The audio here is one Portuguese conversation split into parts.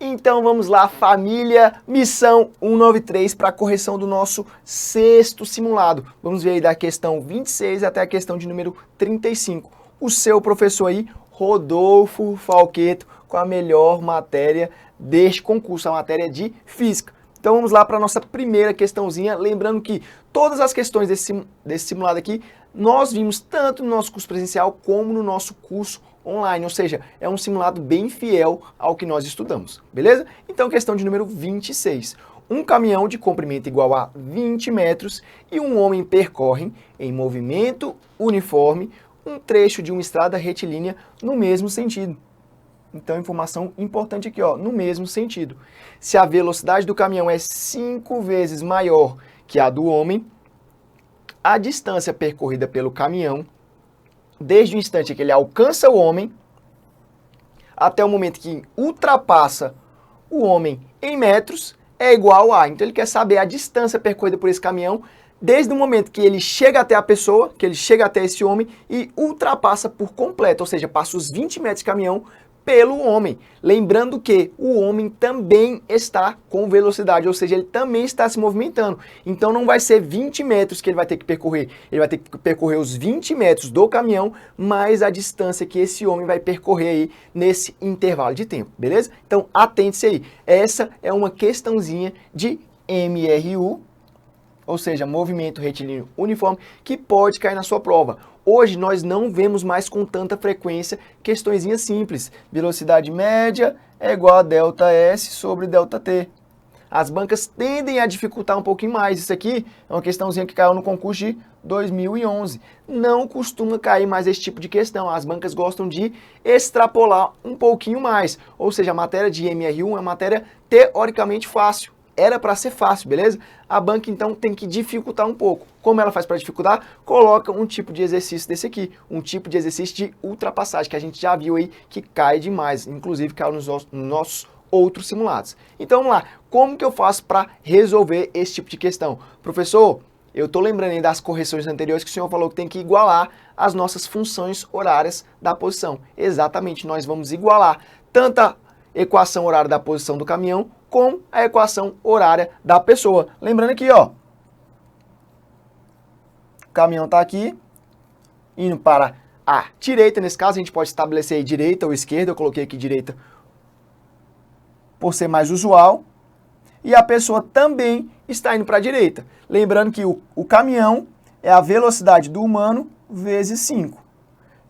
Então vamos lá, família, missão 193 para a correção do nosso sexto simulado. Vamos ver aí da questão 26 até a questão de número 35. O seu professor aí, Rodolfo Falqueto, com a melhor matéria deste concurso, a matéria de Física. Então vamos lá para a nossa primeira questãozinha, lembrando que todas as questões desse simulado aqui, nós vimos tanto no nosso curso presencial como no nosso curso online, ou seja, é um simulado bem fiel ao que nós estudamos, beleza? Então, questão de número 26. Um caminhão de comprimento igual a 20 metros e um homem percorrem, em movimento uniforme, um trecho de uma estrada retilínea no mesmo sentido. Então, informação importante aqui, ó, no mesmo sentido. Se a velocidade do caminhão é 5 vezes maior que a do homem, a distância percorrida pelo caminhão, desde o instante que ele alcança o homem, até o momento que ultrapassa o homem em metros, é igual a... Então, ele quer saber a distância percorrida por esse caminhão, desde o momento que ele chega até a pessoa, que ele chega até esse homem, e ultrapassa por completo, ou seja, passa os 20 metros de caminhão pelo homem. Lembrando que o homem também está com velocidade, ou seja, ele também está se movimentando. Então não vai ser 20 metros que ele vai ter que percorrer. Ele vai ter que percorrer os 20 metros do caminhão, mais a distância que esse homem vai percorrer aí nesse intervalo de tempo, beleza? Então atente-se aí. Essa é uma questãozinha de MRU, ou seja, movimento retilíneo uniforme, que pode cair na sua prova. Hoje nós não vemos mais com tanta frequência questõezinhas simples. Velocidade média é igual a ΔS sobre ΔT. As bancas tendem a dificultar um pouquinho mais. Isso aqui é uma questãozinha que caiu no concurso de 2011. Não costuma cair mais esse tipo de questão. As bancas gostam de extrapolar um pouquinho mais. Ou seja, a matéria de MRU é uma matéria teoricamente fácil. Era para ser fácil, beleza? A banca, então, tem que dificultar um pouco. Como ela faz para dificultar? Coloca um tipo de exercício desse aqui, um tipo de exercício de ultrapassagem, que a gente já viu aí que cai demais, inclusive caiu nos nossos outros simulados. Então, vamos lá. Como que eu faço para resolver esse tipo de questão? Professor, eu estou lembrando aí das correções anteriores que o senhor falou que tem que igualar as nossas funções horárias da posição. Exatamente, nós vamos igualar tanto a equação horária da posição do caminhão com a equação horária da pessoa. Lembrando aqui, ó, o caminhão está aqui, indo para a direita. Nesse caso, a gente pode estabelecer aí direita ou esquerda. Eu coloquei aqui direita por ser mais usual. E a pessoa também está indo para a direita. Lembrando que o caminhão é a velocidade do humano vezes 5.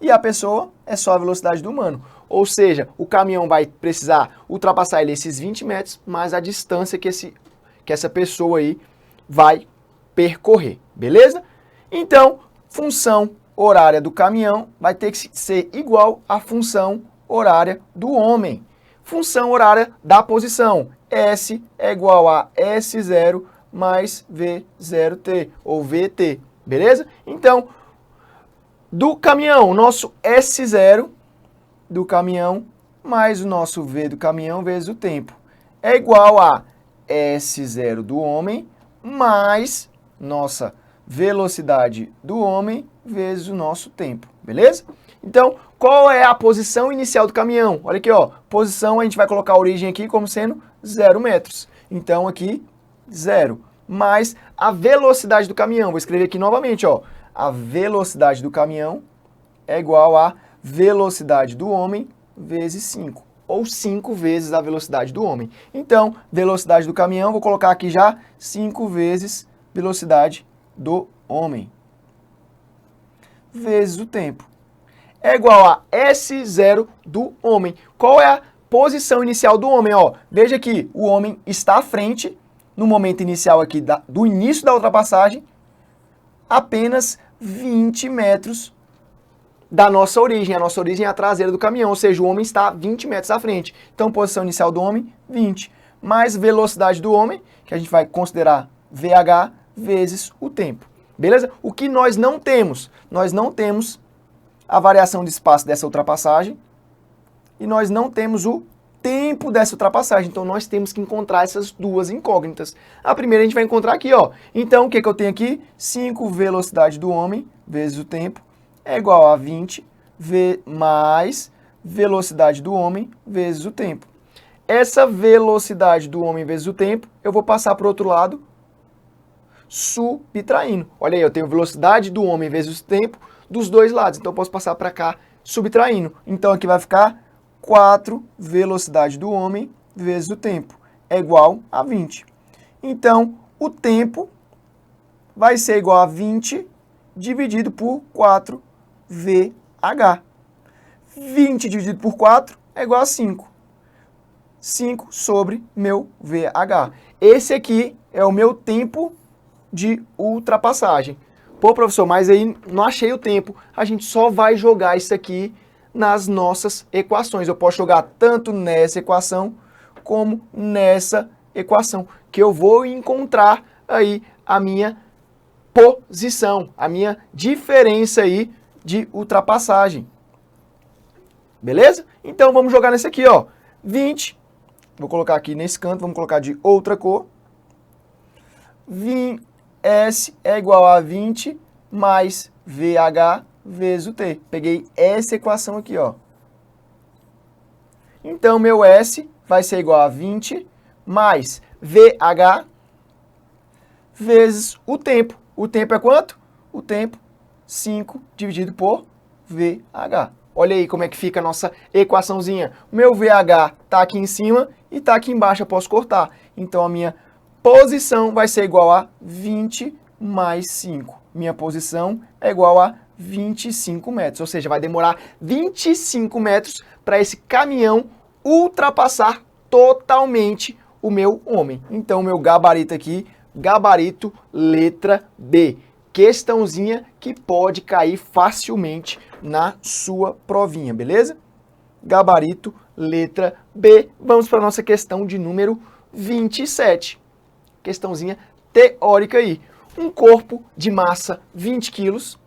E a pessoa é só a velocidade do humano. Ou seja, o caminhão vai precisar ultrapassar ele esses 20 metros, mais a distância que essa pessoa aí vai percorrer, beleza? Então, função horária do caminhão vai ter que ser igual à função horária do homem. Função horária da posição, S é igual a S0 mais V0T, ou VT, beleza? Então, do caminhão, nosso S0 do caminhão mais o nosso V do caminhão vezes o tempo é igual a S0 do homem mais nossa velocidade do homem vezes o nosso tempo, beleza? Então, qual é a posição inicial do caminhão? Olha aqui, ó, posição, a gente vai colocar a origem aqui como sendo 0 metros. Então, aqui, 0, mais a velocidade do caminhão. Vou escrever aqui novamente, ó, a velocidade do caminhão é igual a velocidade do homem vezes 5, ou 5 vezes a velocidade do homem. Então, velocidade do caminhão, vou colocar aqui já 5 vezes velocidade do homem, vezes o tempo. É igual a S0 do homem. Qual é a posição inicial do homem? Ó, veja que o homem está à frente, no momento inicial aqui do início da ultrapassagem, apenas 20 metros da nossa origem. A nossa origem é a traseira do caminhão, ou seja, o homem está 20 metros à frente. Então, posição inicial do homem, 20. Mais velocidade do homem, que a gente vai considerar VH, vezes o tempo. Beleza? O que nós não temos? Nós não temos a variação de espaço dessa ultrapassagem e nós não temos o tempo dessa ultrapassagem. Então, nós temos que encontrar essas duas incógnitas. A primeira a gente vai encontrar aqui, ó. Então, o que eu tenho aqui? 5 velocidade do homem vezes o tempo é igual a 20 mais velocidade do homem vezes o tempo. essa velocidade do homem vezes o tempo, eu vou passar para o outro lado, subtraindo. Olha aí, eu tenho velocidade do homem vezes o tempo dos dois lados. Então, eu posso passar para cá, subtraindo. Então, aqui vai ficar 4 velocidade do homem vezes o tempo é igual a 20. Então, o tempo vai ser igual a 20 dividido por 4VH. 20 dividido por 4 é igual a 5. 5 sobre meu VH. Esse aqui é o meu tempo de ultrapassagem. Pô, professor, mas aí não achei o tempo. A gente só vai jogar isso aqui nas nossas equações. Eu posso jogar tanto nessa equação como nessa equação, que eu vou encontrar aí a minha posição, a minha diferença aí de ultrapassagem. Beleza? Então vamos jogar nesse aqui, ó. 20, vou colocar aqui nesse canto, vamos colocar de outra cor. S é igual a 20 mais VH vezes o T. Peguei essa equação aqui, ó. Então, meu S vai ser igual a 20 mais VH vezes o tempo. O tempo é quanto? O tempo, 5 dividido por VH. Olha aí como é que fica a nossa equaçãozinha. O meu VH está aqui em cima e está aqui embaixo, eu posso cortar. Então, a minha posição vai ser igual a 20 mais 5. Minha posição é igual a 25 metros, ou seja, vai demorar 25 metros para esse caminhão ultrapassar totalmente o meu homem. Então, meu gabarito aqui, gabarito letra B. Questãozinha que pode cair facilmente na sua provinha, beleza? Gabarito letra B. Vamos para a nossa questão de número 27. Questãozinha teórica aí. Um corpo de massa 20 quilos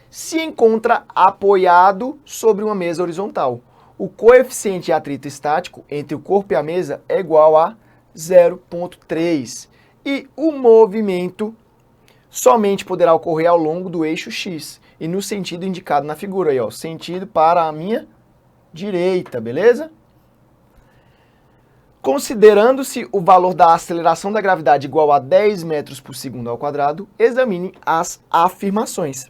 se encontra apoiado sobre uma mesa horizontal. O coeficiente de atrito estático entre o corpo e a mesa é igual a 0,3. E o movimento somente poderá ocorrer ao longo do eixo X e no sentido indicado na figura aí, ó, sentido para a minha direita, beleza? Considerando-se o valor da aceleração da gravidade igual a 10 metros por segundo ao quadrado, examine as afirmações.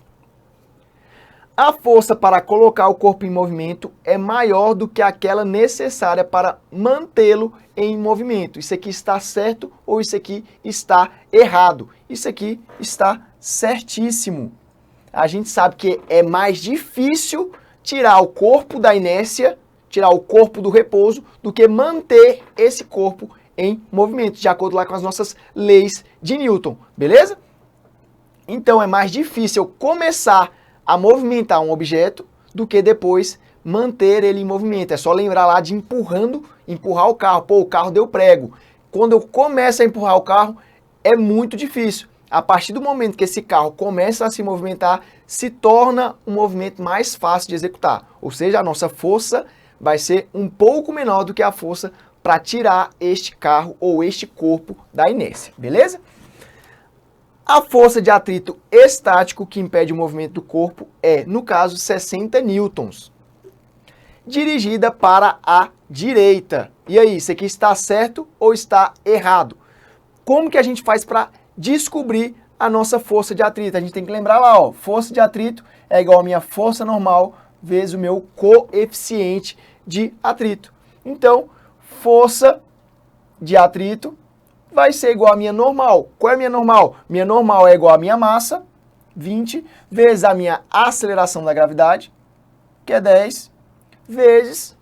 A força para colocar o corpo em movimento é maior do que aquela necessária para mantê-lo em movimento. Isso aqui está certo ou isso aqui está errado? Isso aqui está certíssimo. A gente sabe que é mais difícil tirar o corpo da inércia, tirar o corpo do repouso, do que manter esse corpo em movimento, de acordo lá com as nossas leis de Newton, beleza? Então é mais difícil eu começar a movimentar um objeto do que depois manter ele em movimento. É só lembrar lá de empurrar o carro. Pô, o carro deu prego. Quando eu começo a empurrar o carro, é muito difícil. A partir do momento que esse carro começa a se movimentar, se torna um movimento mais fácil de executar. Ou seja, a nossa força vai ser um pouco menor do que a força para tirar este carro ou este corpo da inércia, beleza? A força de atrito estático que impede o movimento do corpo é, no caso, 60 newtons. Dirigida para a direita. E aí, isso aqui está certo ou está errado? Como que a gente faz para descobrir a nossa força de atrito? A gente tem que lembrar lá, ó, força de atrito é igual a minha força normal vezes o meu coeficiente de atrito. Então, força de atrito vai ser igual a minha normal. Qual é a minha normal? Minha normal é igual a minha massa, 20, vezes a minha aceleração da gravidade, que é 10, vezes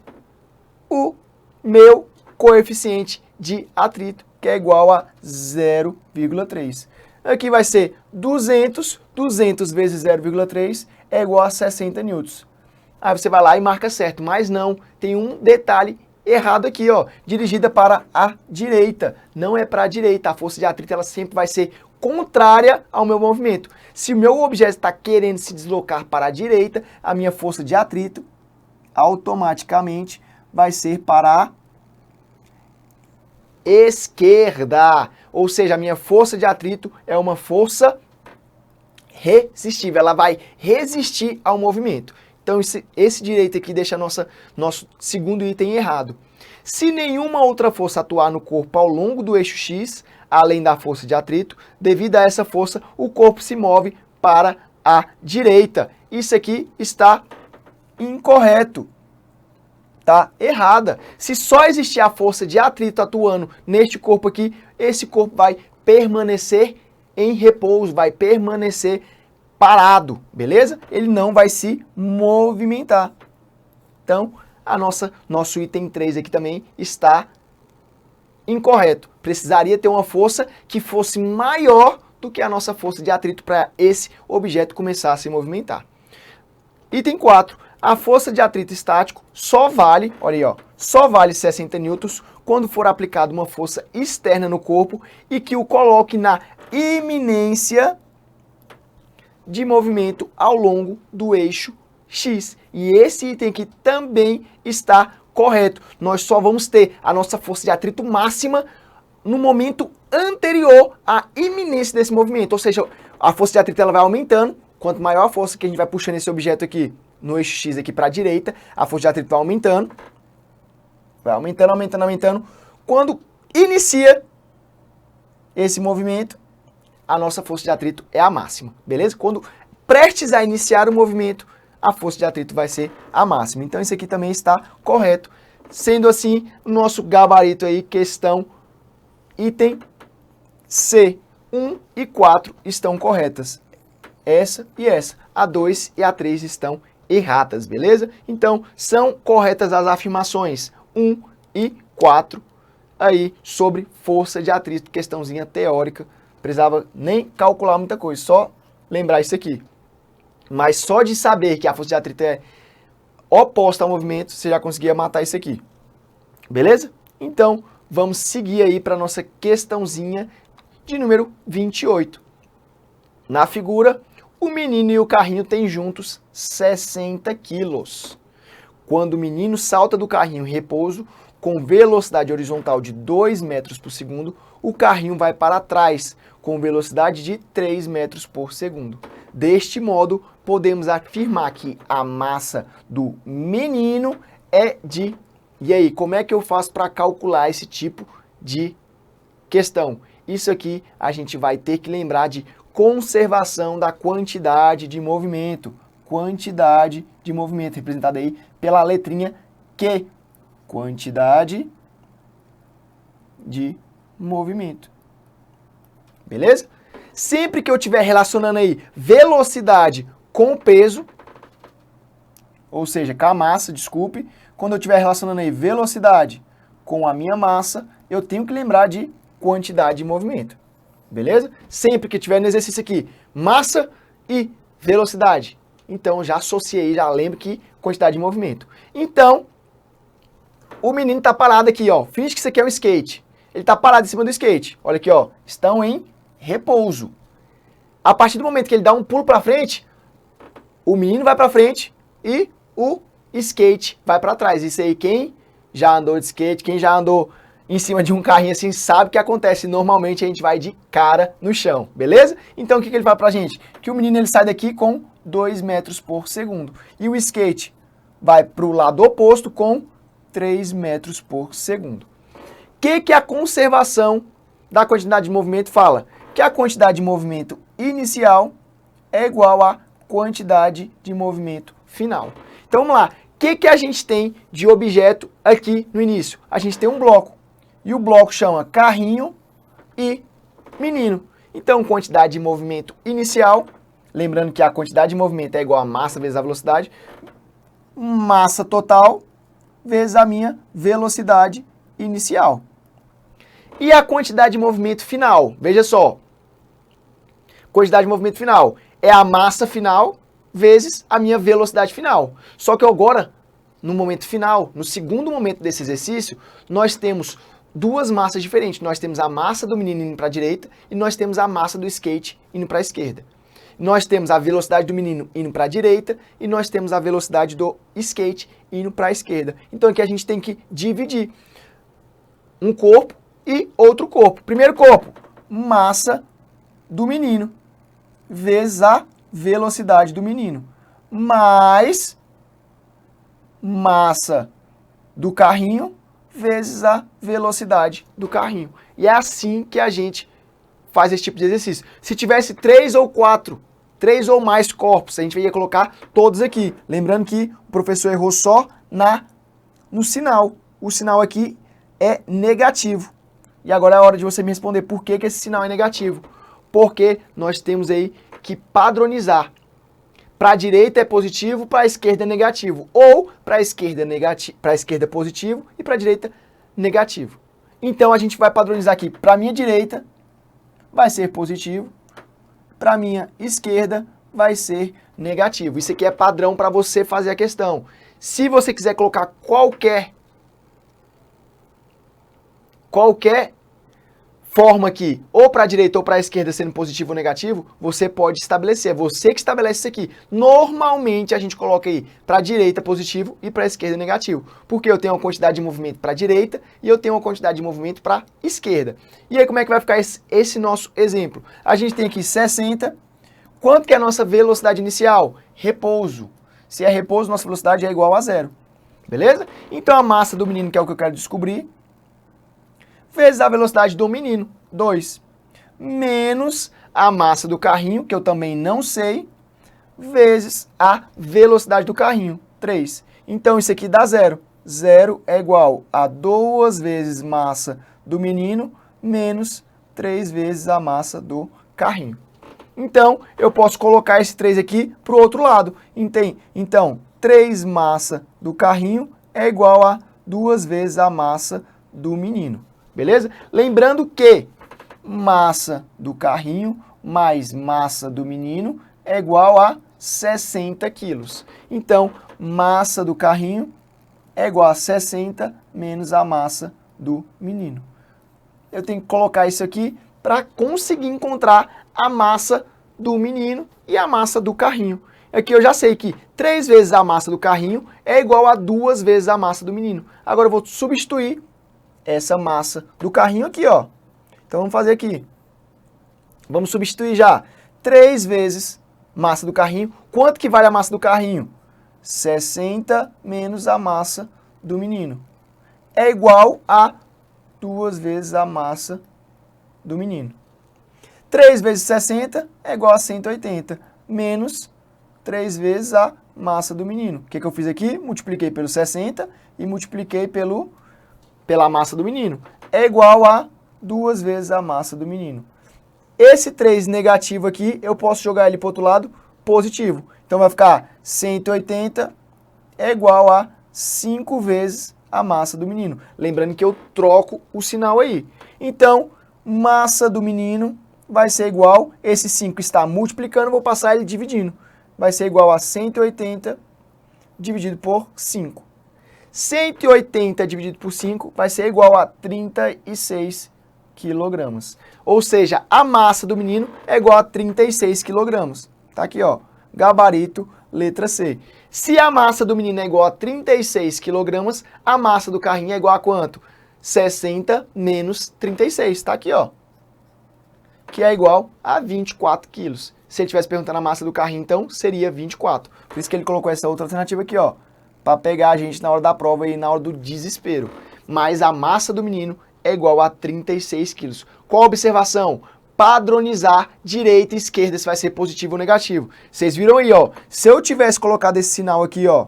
o meu coeficiente de atrito, que é igual a 0,3. Aqui vai ser 200, 200 vezes 0,3 é igual a 60 newtons. Aí você vai lá e marca certo, mas não, tem um detalhe errado aqui, ó, dirigida para a direita. Não é para a direita, a força de atrito ela sempre vai ser contrária ao meu movimento. Se o meu objeto está querendo se deslocar para a direita, a minha força de atrito automaticamente vai ser para a esquerda. Ou seja, a minha força de atrito é uma força resistível, ela vai resistir ao movimento. Então, esse direito aqui deixa nosso segundo item errado. Se nenhuma outra força atuar no corpo ao longo do eixo X, além da força de atrito, devido a essa força, o corpo se move para a direita. Isso aqui está incorreto. Tá errada. Se só existir a força de atrito atuando neste corpo aqui, esse corpo vai permanecer em repouso, vai permanecer parado, beleza? Ele não vai se movimentar. Então, nosso item 3 aqui também está incorreto. Precisaria ter uma força que fosse maior do que a nossa força de atrito para esse objeto começar a se movimentar. Item 4. A força de atrito estático só vale, olha aí, ó, só vale 60 newtons quando for aplicada uma força externa no corpo e que o coloque na iminência de movimento ao longo do eixo X. E esse item aqui também está correto. Nós só vamos ter a nossa força de atrito máxima no momento anterior à iminência desse movimento. Ou seja, a força de atrito ela vai aumentando. Quanto maior a força que a gente vai puxando esse objeto aqui no eixo X aqui para a direita, a força de atrito vai aumentando. Vai aumentando, aumentando, aumentando. Quando inicia esse movimento, a nossa força de atrito é a máxima, beleza? Quando prestes a iniciar o movimento, a força de atrito vai ser a máxima. Então isso aqui também está correto. Sendo assim, o nosso gabarito aí, questão item C, 1 e 4 estão corretas. Essa e essa. A 2 e a 3 estão erradas, beleza? Então, são corretas as afirmações 1 e 4 aí sobre força de atrito, questãozinha teórica. Precisava nem calcular muita coisa, só lembrar isso aqui. Mas só de saber que a força de atrito é oposta ao movimento, você já conseguia matar isso aqui. Beleza? Então, vamos seguir aí para a nossa questãozinha de número 28. Na figura, o menino e o carrinho têm juntos 60 quilos. Quando o menino salta do carrinho em repouso, com velocidade horizontal de 2 metros por segundo, o carrinho vai para trás, com velocidade de 3 metros por segundo. Deste modo, podemos afirmar que a massa do menino é de... E aí, como é que eu faço para calcular esse tipo de questão? Isso aqui a gente vai ter que lembrar de conservação da quantidade de movimento. Quantidade de movimento, representada aí pela letrinha Q. Quantidade de movimento. Beleza? Sempre que eu estiver relacionando aí velocidade com peso, ou seja, com a massa, desculpe, quando eu estiver relacionando aí velocidade com a minha massa, eu tenho que lembrar de quantidade de movimento. Beleza? Sempre que tiver no exercício aqui, massa e velocidade. Então, já associei, já lembro que quantidade de movimento. Então, o menino está parado aqui, ó. Finge que isso aqui é um skate. Ele está parado em cima do skate. Olha aqui, ó. Estão em repouso. A partir do momento que ele dá um pulo para frente, o menino vai para frente e o skate vai para trás. Isso aí, quem já andou de skate, quem já andou em cima de um carrinho assim, sabe o que acontece. Normalmente a gente vai de cara no chão, beleza? Então o que ele fala pra gente? Que o menino ele sai daqui com 2 metros por segundo. E o skate vai pro lado oposto com 3 metros por segundo. O que a conservação da quantidade de movimento fala? Que a quantidade de movimento inicial é igual à quantidade de movimento final. Então vamos lá. O que a gente tem de objeto aqui no início? A gente tem um bloco. E o bloco chama carrinho e menino. Então, quantidade de movimento inicial, lembrando que a quantidade de movimento é igual a massa vezes a velocidade, massa total vezes a minha velocidade inicial. E a quantidade de movimento final? Veja só. Quantidade de movimento final é a massa final vezes a minha velocidade final. Só que agora, no momento final, no segundo momento desse exercício, nós temos duas massas diferentes. Nós temos a massa do menino indo para a direita e nós temos a massa do skate indo para a esquerda. Nós temos a velocidade do menino indo para a direita e nós temos a velocidade do skate indo para a esquerda. Então aqui a gente tem que dividir um corpo e outro corpo. Primeiro corpo, massa do menino vezes a velocidade do menino, mais massa do carrinho vezes a velocidade do carrinho. E é assim que a gente faz esse tipo de exercício. Se tivesse 3 ou 4, 3 ou mais corpos, a gente ia colocar todos aqui. Lembrando que o professor errou só no sinal. O sinal aqui é negativo. E agora é a hora de você me responder por que esse sinal é negativo. Porque nós temos aí que padronizar. Para a direita é positivo, para a esquerda é negativo. Ou para a esquerda positivo e para a direita negativo. Então a gente vai padronizar aqui. Para a minha direita vai ser positivo, para a minha esquerda vai ser negativo. Isso aqui é padrão para você fazer a questão. Se você quiser colocar qualquer forma aqui, ou para a direita ou para a esquerda sendo positivo ou negativo, você pode estabelecer. É você que estabelece isso aqui. Normalmente a gente coloca aí para a direita positivo e para a esquerda negativo. Porque eu tenho uma quantidade de movimento para a direita e eu tenho uma quantidade de movimento para a esquerda. E aí como é que vai ficar esse nosso exemplo? A gente tem aqui 60. Quanto que é a nossa velocidade inicial? Repouso. Se é repouso, nossa velocidade é igual a 0. Beleza? Então a massa do menino, que é o que eu quero descobrir, vezes a velocidade do menino, 2, menos a massa do carrinho, que eu também não sei, vezes a velocidade do carrinho, 3. Então isso aqui dá 0. 0 é igual a 2 vezes massa do menino, menos 3 vezes a massa do carrinho. Então, eu posso colocar esse 3 aqui para o outro lado. Então, 3 massa do carrinho é igual a 2 vezes a massa do menino. Beleza? Lembrando que massa do carrinho mais massa do menino é igual a 60 quilos. Então, massa do carrinho é igual a 60 menos a massa do menino. Eu tenho que colocar isso aqui para conseguir encontrar a massa do menino e a massa do carrinho. Aqui eu já sei que 3 vezes a massa do carrinho é igual a 2 vezes a massa do menino. Agora eu vou substituir essa massa do carrinho aqui, ó. Então vamos fazer aqui. Vamos substituir já. 3 vezes massa do carrinho. Quanto que vale a massa do carrinho? 60 menos a massa do menino. É igual a 2 vezes a massa do menino. 3 vezes 60 é igual a 180, menos 3 vezes a massa do menino. O que eu fiz aqui? Multipliquei pelo 60 e multipliquei pela massa do menino. É igual a 2 vezes a massa do menino. Esse 3 negativo aqui, eu posso jogar ele para o outro lado positivo. Então vai ficar 180 é igual a 5 vezes a massa do menino. Lembrando que eu troco o sinal aí. Então, massa do menino vai ser igual, esse 5 está multiplicando, vou passar ele dividindo. Vai ser igual a 180 dividido por 5. 180 dividido por 5 vai ser igual a 36 quilogramas. Ou seja, a massa do menino é igual a 36 quilogramas. Tá aqui, ó, gabarito, letra C. Se a massa do menino é igual a 36 quilogramas, a massa do carrinho é igual a quanto? 60 menos 36, tá aqui, ó. Que é igual a 24 quilos. Se ele estivesse perguntando a massa do carrinho, então, seria 24. Por isso que ele colocou essa outra alternativa aqui, ó, para pegar a gente na hora da prova e na hora do desespero. Mas a massa do menino é igual a 36 quilos. Qual a observação? Padronizar direita e esquerda, se vai ser positivo ou negativo. Vocês viram aí, ó, se eu tivesse colocado esse sinal aqui, ó,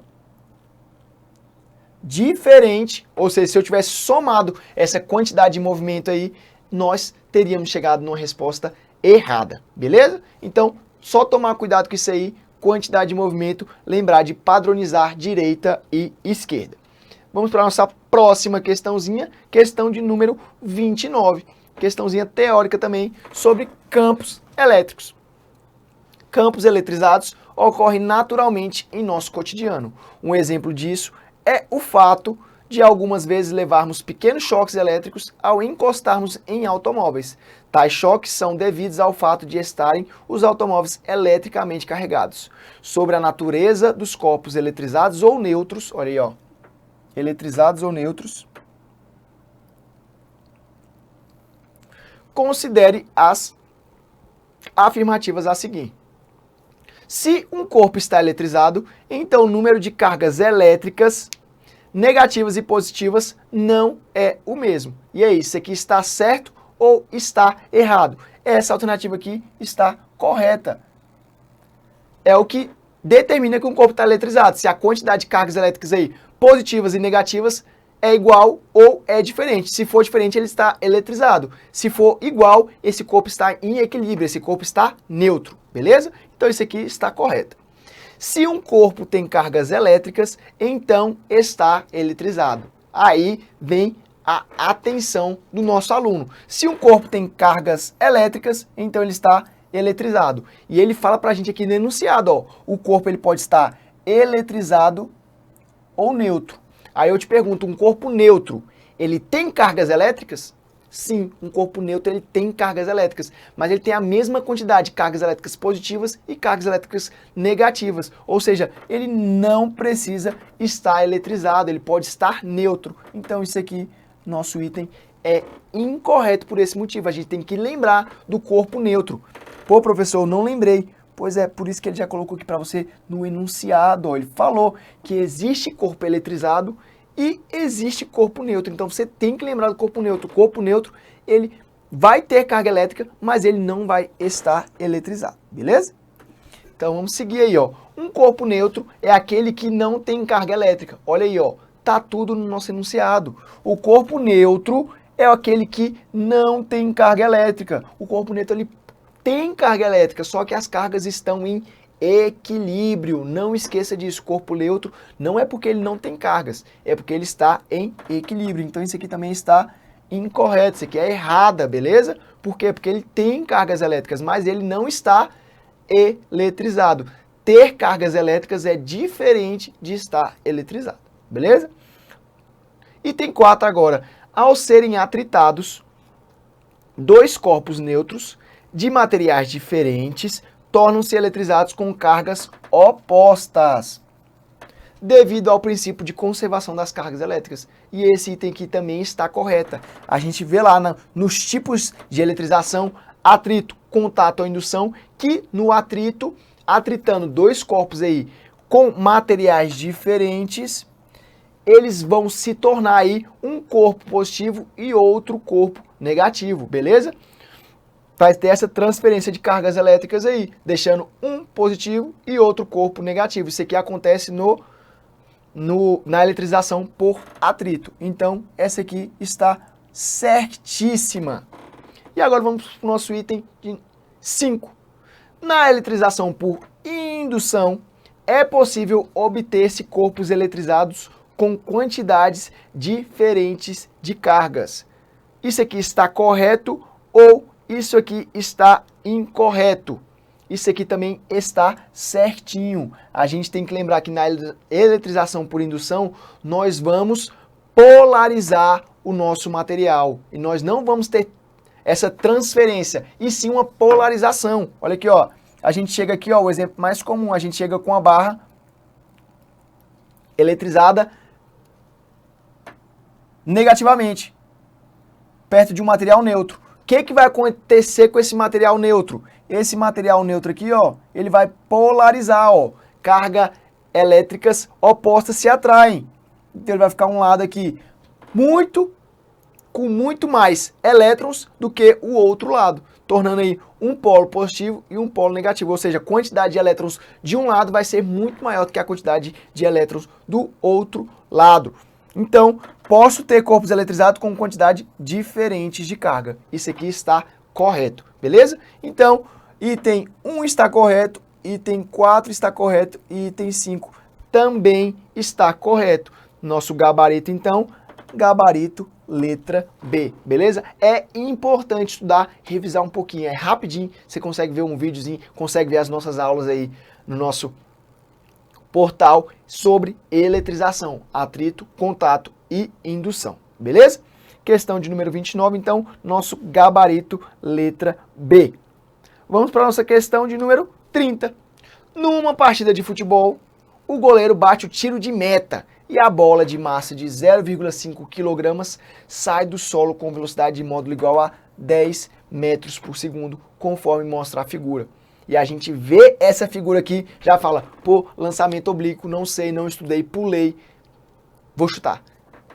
diferente, ou seja, se eu tivesse somado essa quantidade de movimento aí, nós teríamos chegado numa resposta errada, beleza? Então, só tomar cuidado com isso aí, quantidade de movimento, lembrar de padronizar direita e esquerda. Vamos para a nossa próxima questãozinha, questão de número 29. Questãozinha teórica também sobre campos elétricos. Campos eletrizados ocorrem naturalmente em nosso cotidiano. Um exemplo disso é o fato de algumas vezes levarmos pequenos choques elétricos ao encostarmos em automóveis. Tais choques são devidos ao fato de estarem os automóveis eletricamente carregados. Sobre a natureza dos corpos eletrizados ou neutros, olha aí, ó, eletrizados ou neutros, considere as afirmativas a seguir. Se um corpo está eletrizado, então o número de cargas elétricas negativas e positivas não é o mesmo. E aí, isso aqui está certo ou está errado? Essa alternativa aqui está correta. É o que determina que um corpo está eletrizado, se a quantidade de cargas elétricas aí, positivas e negativas, é igual ou é diferente. Se for diferente, ele está eletrizado. Se for igual, esse corpo está em equilíbrio, esse corpo está neutro, beleza? Então isso aqui está correto. Se um corpo tem cargas elétricas, então está eletrizado. Aí vem a atenção do nosso aluno. Se um corpo tem cargas elétricas, então ele está eletrizado. E ele fala pra gente aqui no enunciado, ó, o corpo ele pode estar eletrizado ou neutro. Aí eu te pergunto, um corpo neutro, ele tem cargas elétricas? Sim, um corpo neutro ele tem cargas elétricas, mas ele tem a mesma quantidade de cargas elétricas positivas e cargas elétricas negativas. Ou seja, ele não precisa estar eletrizado, ele pode estar neutro. Então isso aqui, nosso item, é incorreto por esse motivo. A gente tem que lembrar do corpo neutro. Pô, professor, eu não lembrei. Pois é, por isso que ele já colocou aqui para você no enunciado. Ó. Ele falou que existe corpo eletrizado e existe corpo neutro. Então você tem que lembrar do corpo neutro. O corpo neutro, ele vai ter carga elétrica, mas ele não vai estar eletrizado, beleza? Então vamos seguir aí, ó. Um corpo neutro é aquele que não tem carga elétrica. Olha aí, ó. Tá tudo no nosso enunciado. O corpo neutro é aquele que não tem carga elétrica. O corpo neutro, ele tem carga elétrica, só que as cargas estão em equilíbrio. Não esqueça disso, corpo neutro não é porque ele não tem cargas, é porque ele está em equilíbrio. Então isso aqui também está incorreto, isso aqui é errada, beleza? Por quê? Porque ele tem cargas elétricas, mas ele não está eletrizado. Ter cargas elétricas é diferente de estar eletrizado, beleza? Item 4 agora. Ao serem atritados, dois corpos neutros de materiais diferentes tornam-se eletrizados com cargas opostas, devido ao princípio de conservação das cargas elétricas. E esse item aqui também está correta. A gente vê lá nos tipos de eletrização, atrito, contato ou indução, que no atrito, atritando dois corpos aí com materiais diferentes, eles vão se tornar aí um corpo positivo e outro corpo negativo, beleza? Vai ter essa transferência de cargas elétricas aí, deixando um positivo e outro corpo negativo. Isso aqui acontece na eletrização por atrito. Então, essa aqui está certíssima. E agora vamos para o nosso item 5. Na eletrização por indução, é possível obter-se corpos eletrizados com quantidades diferentes de cargas. Isso aqui está correto ou isso aqui está incorreto. Isso aqui também está certinho. A gente tem que lembrar que na eletrização por indução, nós vamos polarizar o nosso material. E nós não vamos ter essa transferência, e sim uma polarização. Olha aqui, ó. A gente chega aqui, ó, o exemplo mais comum. A gente chega com a barra eletrizada negativamente, perto de um material neutro. O que vai acontecer com esse material neutro? Esse material neutro aqui, ó, ele vai polarizar, ó. Cargas elétricas opostas se atraem. Então ele vai ficar um lado aqui com muito mais elétrons do que o outro lado, tornando aí um polo positivo e um polo negativo. Ou seja, a quantidade de elétrons de um lado vai ser muito maior do que a quantidade de elétrons do outro lado. Então, posso ter corpos eletrizados com quantidade diferentes de carga. Isso aqui está correto, beleza? Então, item 1 está correto, item 4 está correto e item 5 também está correto. Nosso gabarito, então, gabarito letra B, beleza? É importante estudar, revisar um pouquinho, é rapidinho, você consegue ver um videozinho, consegue ver as nossas aulas aí no nosso portal sobre eletrização, atrito, contato e indução, beleza? Questão de número 29, então, nosso gabarito letra B. Vamos para a nossa questão de número 30. Numa partida de futebol, o goleiro bate o tiro de meta e a bola de massa de 0,5 kg sai do solo com velocidade de módulo igual a 10 metros por segundo, conforme mostra a figura. E a gente vê essa figura aqui, já fala, pô, lançamento oblíquo, não sei, não estudei, pulei. Vou chutar.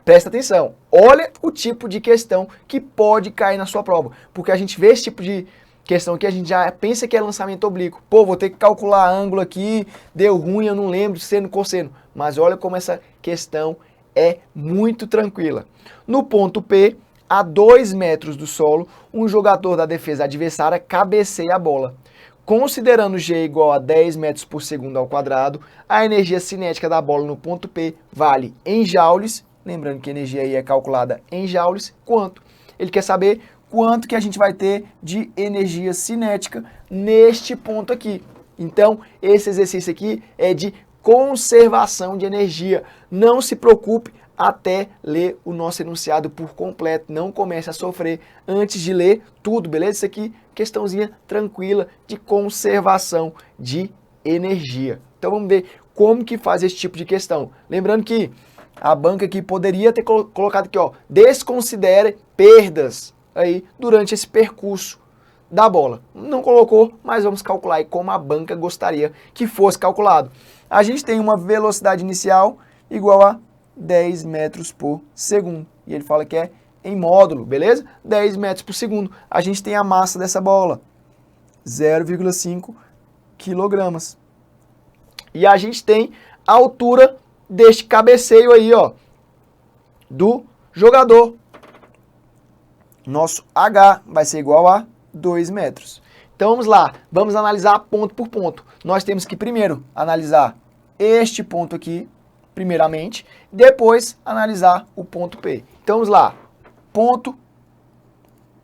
Presta atenção. Olha o tipo de questão que pode cair na sua prova. Porque a gente vê esse tipo de questão que a gente já pensa que é lançamento oblíquo. Pô, vou ter que calcular ângulo aqui, deu ruim, eu não lembro, seno, cosseno. Mas olha como essa questão é muito tranquila. No ponto P, a 2 metros do solo, um jogador da defesa adversária cabeceia a bola. Considerando G igual a 10 metros por segundo ao quadrado, a energia cinética da bola no ponto P vale em joules, lembrando que a energia aí é calculada em joules, quanto? Ele quer saber quanto que a gente vai ter de energia cinética neste ponto aqui. Então, esse exercício aqui é de conservação de energia. Não se preocupe até ler o nosso enunciado por completo. Não comece a sofrer antes de ler tudo, beleza? Isso aqui, questãozinha tranquila de conservação de energia. Então, vamos ver como que faz esse tipo de questão. Lembrando que a banca aqui poderia ter colocado aqui, ó, desconsidere perdas aí durante esse percurso da bola. Não colocou, mas vamos calcular aí como a banca gostaria que fosse calculado. A gente tem uma velocidade inicial igual a 10 metros por segundo. E ele fala que é em módulo, beleza? 10 metros por segundo. A gente tem a massa dessa bola, 0,5 quilogramas. E a gente tem a altura deste cabeceio aí, ó, do jogador. Nosso H vai ser igual a 2 metros. Então vamos lá, vamos analisar ponto por ponto. Nós temos que primeiro analisar este ponto aqui, primeiramente, depois analisar o ponto P. Então vamos lá, ponto,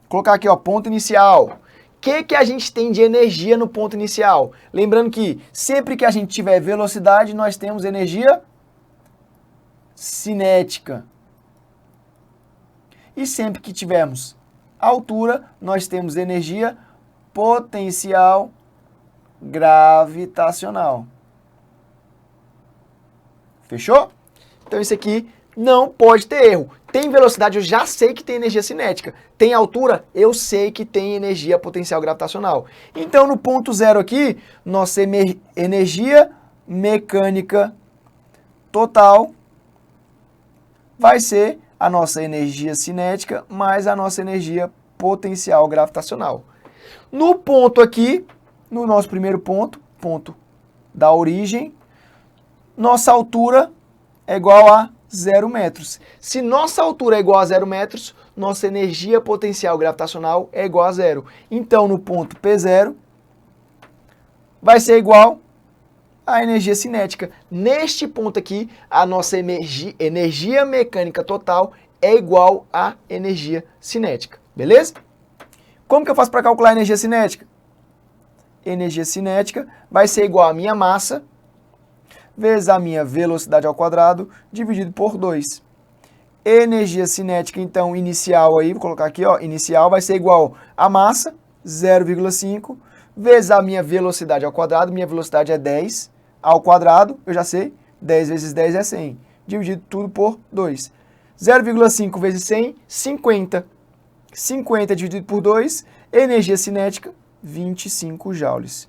colocar aqui, ó, ponto inicial. O que a gente tem de energia no ponto inicial? Lembrando que sempre que a gente tiver velocidade, nós temos energia cinética. E sempre que tivermos altura, nós temos energia potencial gravitacional. Fechou? Então isso aqui não pode ter erro. Tem velocidade, eu já sei que tem energia cinética. Tem altura, eu sei que tem energia potencial gravitacional. Então no ponto zero aqui, nossa energia mecânica total vai ser a nossa energia cinética mais a nossa energia potencial gravitacional. No ponto aqui, no nosso primeiro ponto, ponto da origem, nossa altura é igual a 0 metros. Se nossa altura é igual a 0 metros, nossa energia potencial gravitacional é igual a 0. Então, no ponto P0, vai ser igual a energia cinética. Neste ponto aqui, a nossa energia mecânica total é igual à energia cinética. Beleza? Como que eu faço para calcular a energia cinética? Energia cinética vai ser igual a minha massa vezes a minha velocidade ao quadrado dividido por 2. Energia cinética, então, inicial aí, vou colocar aqui, ó, inicial vai ser igual a massa, 0,5, vezes a minha velocidade ao quadrado, minha velocidade é 10 ao quadrado, eu já sei, 10 vezes 10 é 100, dividido tudo por 2. 0,5 vezes 100, 50. 50 dividido por 2, energia cinética, 25 joules.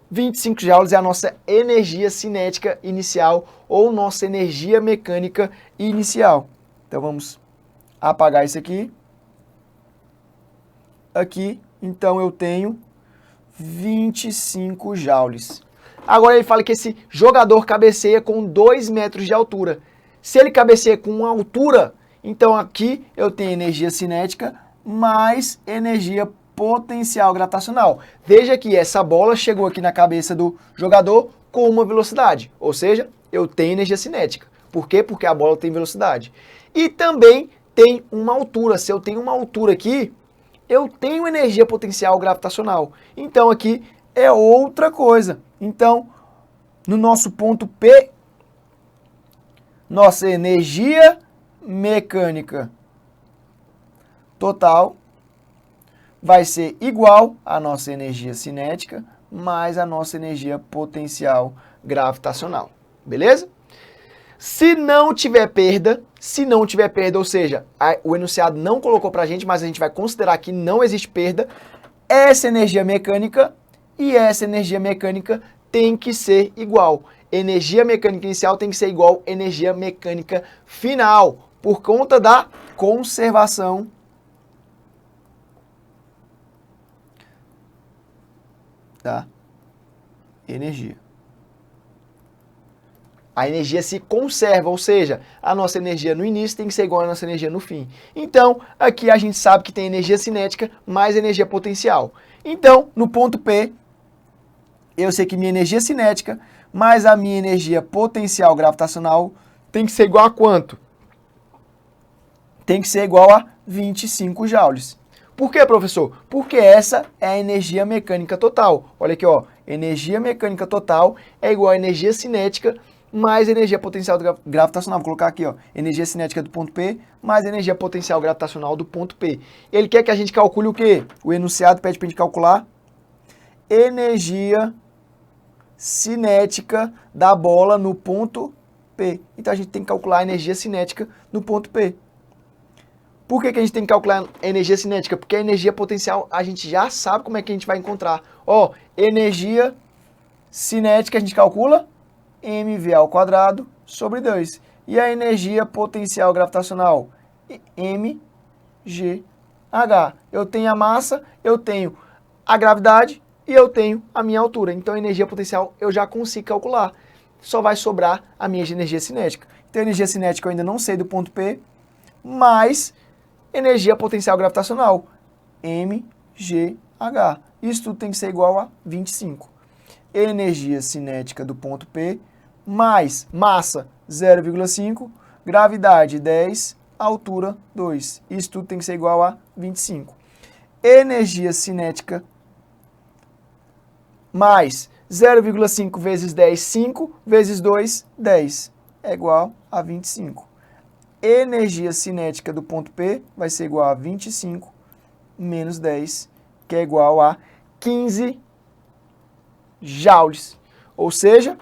25 joules é a nossa energia cinética inicial ou nossa energia mecânica inicial. Então vamos apagar isso aqui. Aqui, então eu tenho 25 joules. Agora ele fala que esse jogador cabeceia com 2 metros de altura. Se ele cabeceia com uma altura, então aqui eu tenho energia cinética mais energia potencial gravitacional. Veja que essa bola chegou aqui na cabeça do jogador com uma velocidade, ou seja, eu tenho energia cinética. Por quê? Porque a bola tem velocidade. E também tem uma altura. Se eu tenho uma altura aqui, eu tenho energia potencial gravitacional. Então aqui é outra coisa. Então, no nosso ponto P, nossa energia mecânica total vai ser igual à nossa energia cinética mais a nossa energia potencial gravitacional. Beleza? Se não tiver perda, ou seja, o enunciado não colocou para a gente, mas a gente vai considerar que não existe perda, essa energia mecânica e essa energia mecânica tem que ser igual. Energia mecânica inicial tem que ser igual à energia mecânica final, por conta da conservação da energia. A energia se conserva, ou seja, a nossa energia no início tem que ser igual à nossa energia no fim. Então, aqui a gente sabe que tem energia cinética mais energia potencial. Então, no ponto P, eu sei que minha energia cinética mais a minha energia potencial gravitacional tem que ser igual a quanto? Tem que ser igual a 25 joules. Por quê, professor? Porque essa é a energia mecânica total. Olha aqui, ó, energia mecânica total é igual a energia cinética mais energia potencial gravitacional. Vou colocar aqui, ó, energia cinética do ponto P mais energia potencial gravitacional do ponto P. Ele quer que a gente calcule o quê? O enunciado pede para a gente calcular energia cinética da bola no ponto P. Então a gente tem que calcular a energia cinética no ponto P. Por que a gente tem que calcular a energia cinética? Porque a energia potencial a gente já sabe como é que a gente vai encontrar. Ó, energia cinética a gente calcula mv ao quadrado sobre 2. E a energia potencial gravitacional? mgh. Eu tenho a massa, eu tenho a gravidade e eu tenho a minha altura. Então a energia potencial eu já consigo calcular. Só vai sobrar a minha energia cinética. Então a energia cinética eu ainda não sei do ponto P, mas energia potencial gravitacional, mgh. Isso tudo tem que ser igual a 25. Energia cinética do ponto P mais massa 0,5, gravidade 10, altura 2. Isso tudo tem que ser igual a 25. Energia cinética mais 0,5 vezes 10, 5, vezes 2, 10. É igual a 25. Energia cinética do ponto P vai ser igual a 25 menos 10, que é igual a 15 joules. Ou seja,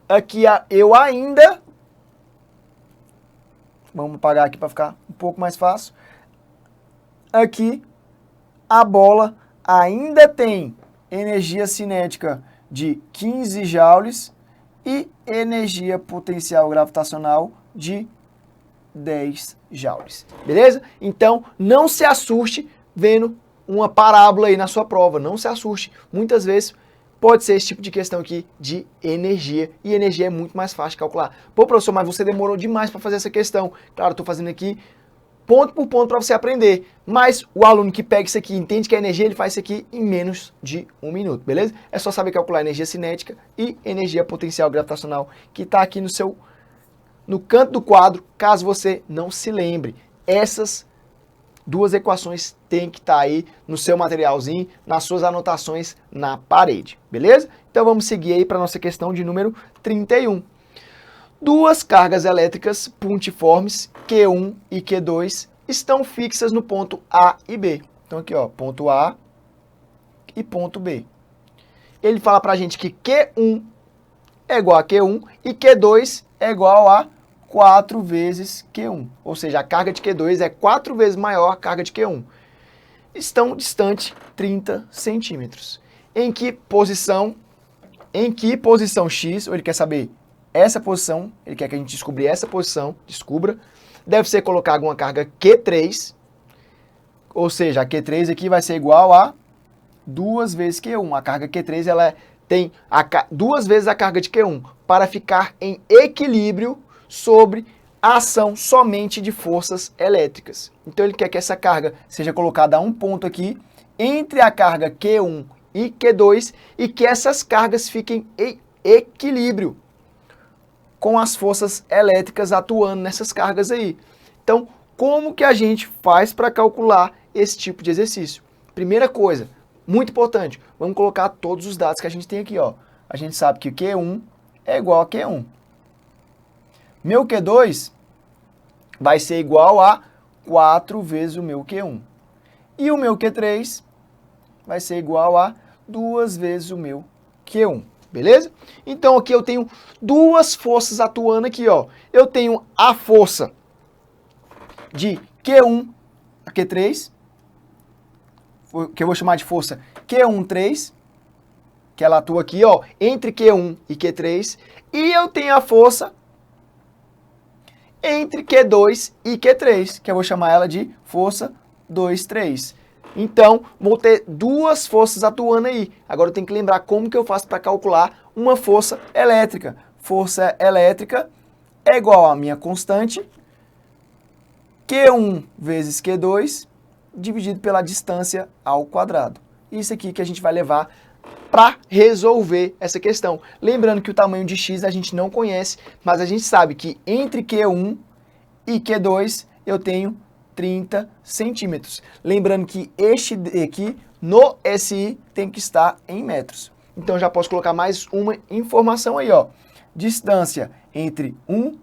aqui eu ainda, vamos apagar aqui para ficar um pouco mais fácil, aqui a bola ainda tem energia cinética de 15 joules e energia potencial gravitacional de 10 joules. Beleza? Então, não se assuste vendo uma parábola aí na sua prova. Não se assuste. Muitas vezes pode ser esse tipo de questão aqui de energia. E energia é muito mais fácil de calcular. Pô, professor, mas você demorou demais para fazer essa questão. Claro, estou fazendo aqui ponto por ponto para você aprender. Mas o aluno que pega isso aqui, entende que é energia, ele faz isso aqui em menos de 1 minuto, beleza? É só saber calcular energia cinética e energia potencial gravitacional, que está aqui no canto do quadro, caso você não se lembre. Essas duas equações têm que estar aí no seu materialzinho, nas suas anotações na parede, beleza? Então vamos seguir aí para a nossa questão de número 31. Duas cargas elétricas pontiformes, Q1 e Q2, estão fixas no ponto A e B. Então aqui, ó, ponto A e ponto B. Ele fala pra gente que Q1 é igual a Q1 e Q2 é igual a 4 vezes Q1. Ou seja, a carga de Q2 é 4 vezes maior a carga de Q1. Estão distantes 30 centímetros. Em que posição X, ou ele quer saber essa posição, ele quer que a gente descubra essa posição, deve ser colocar alguma carga Q3, ou seja, a Q3 aqui vai ser igual a 2 vezes Q1. A carga Q3 ela tem 2 vezes a carga de Q1, para ficar em equilíbrio sobre a ação somente de forças elétricas. Então ele quer que essa carga seja colocada a um ponto aqui, entre a carga Q1 e Q2, e que essas cargas fiquem em equilíbrio com as forças elétricas atuando nessas cargas aí. Então, como que a gente faz para calcular esse tipo de exercício? Primeira coisa, muito importante, vamos colocar todos os dados que a gente tem aqui, ó. A gente sabe que o Q1 é igual a Q1. Meu Q2 vai ser igual a 4 vezes o meu Q1. E o meu Q3 vai ser igual a 2 vezes o meu Q1. Beleza? Então aqui eu tenho duas forças atuando aqui, ó. Eu tenho a força de Q1 a Q3, que eu vou chamar de força Q13, que ela atua aqui, ó, entre Q1 e Q3, e eu tenho a força entre Q2 e Q3, que eu vou chamar ela de força 2, 3. Então, vou ter duas forças atuando aí. Agora eu tenho que lembrar como que eu faço para calcular uma força elétrica. Força elétrica é igual a minha constante, Q1 vezes Q2, dividido pela distância ao quadrado. Isso aqui que a gente vai levar para resolver essa questão. Lembrando que o tamanho de x a gente não conhece, mas a gente sabe que entre Q1 e Q2 eu tenho 30 centímetros. Lembrando que este aqui no SI tem que estar em metros. Então já posso colocar mais uma informação aí, ó. Distância entre 1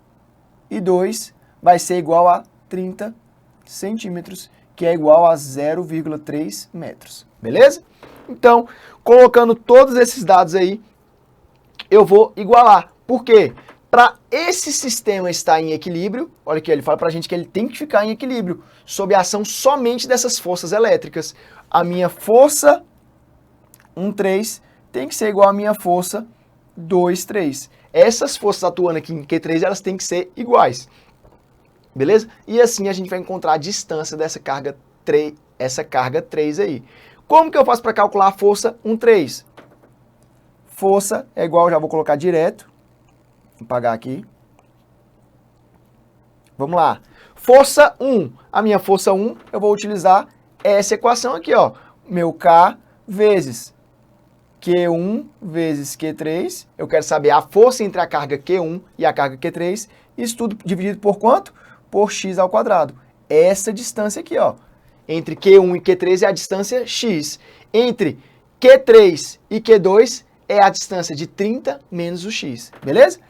e 2 vai ser igual a 30 centímetros, que é igual a 0,3 metros. Beleza? Então, colocando todos esses dados aí, eu vou igualar. Por quê? Para esse sistema estar em equilíbrio, olha aqui, ele fala para a gente que ele tem que ficar em equilíbrio, sob a ação somente dessas forças elétricas. A minha força 1,3 tem que ser igual à minha força 2,3. Essas forças atuando aqui em Q3, elas têm que ser iguais. Beleza? E assim a gente vai encontrar a distância dessa carga 3, essa carga 3 aí. Como que eu faço para calcular a força 1,3? Força é igual, já vou colocar direto. Vou apagar aqui. Vamos lá. Força 1. A minha força 1, eu vou utilizar essa equação aqui, ó. Meu K vezes Q1 vezes Q3. Eu quero saber a força entre a carga Q1 e a carga Q3. Isso tudo dividido por quanto? Por x ao quadrado. Essa distância aqui, ó. Entre Q1 e Q3 é a distância x. Entre Q3 e Q2 é a distância de 30 menos o x. Beleza?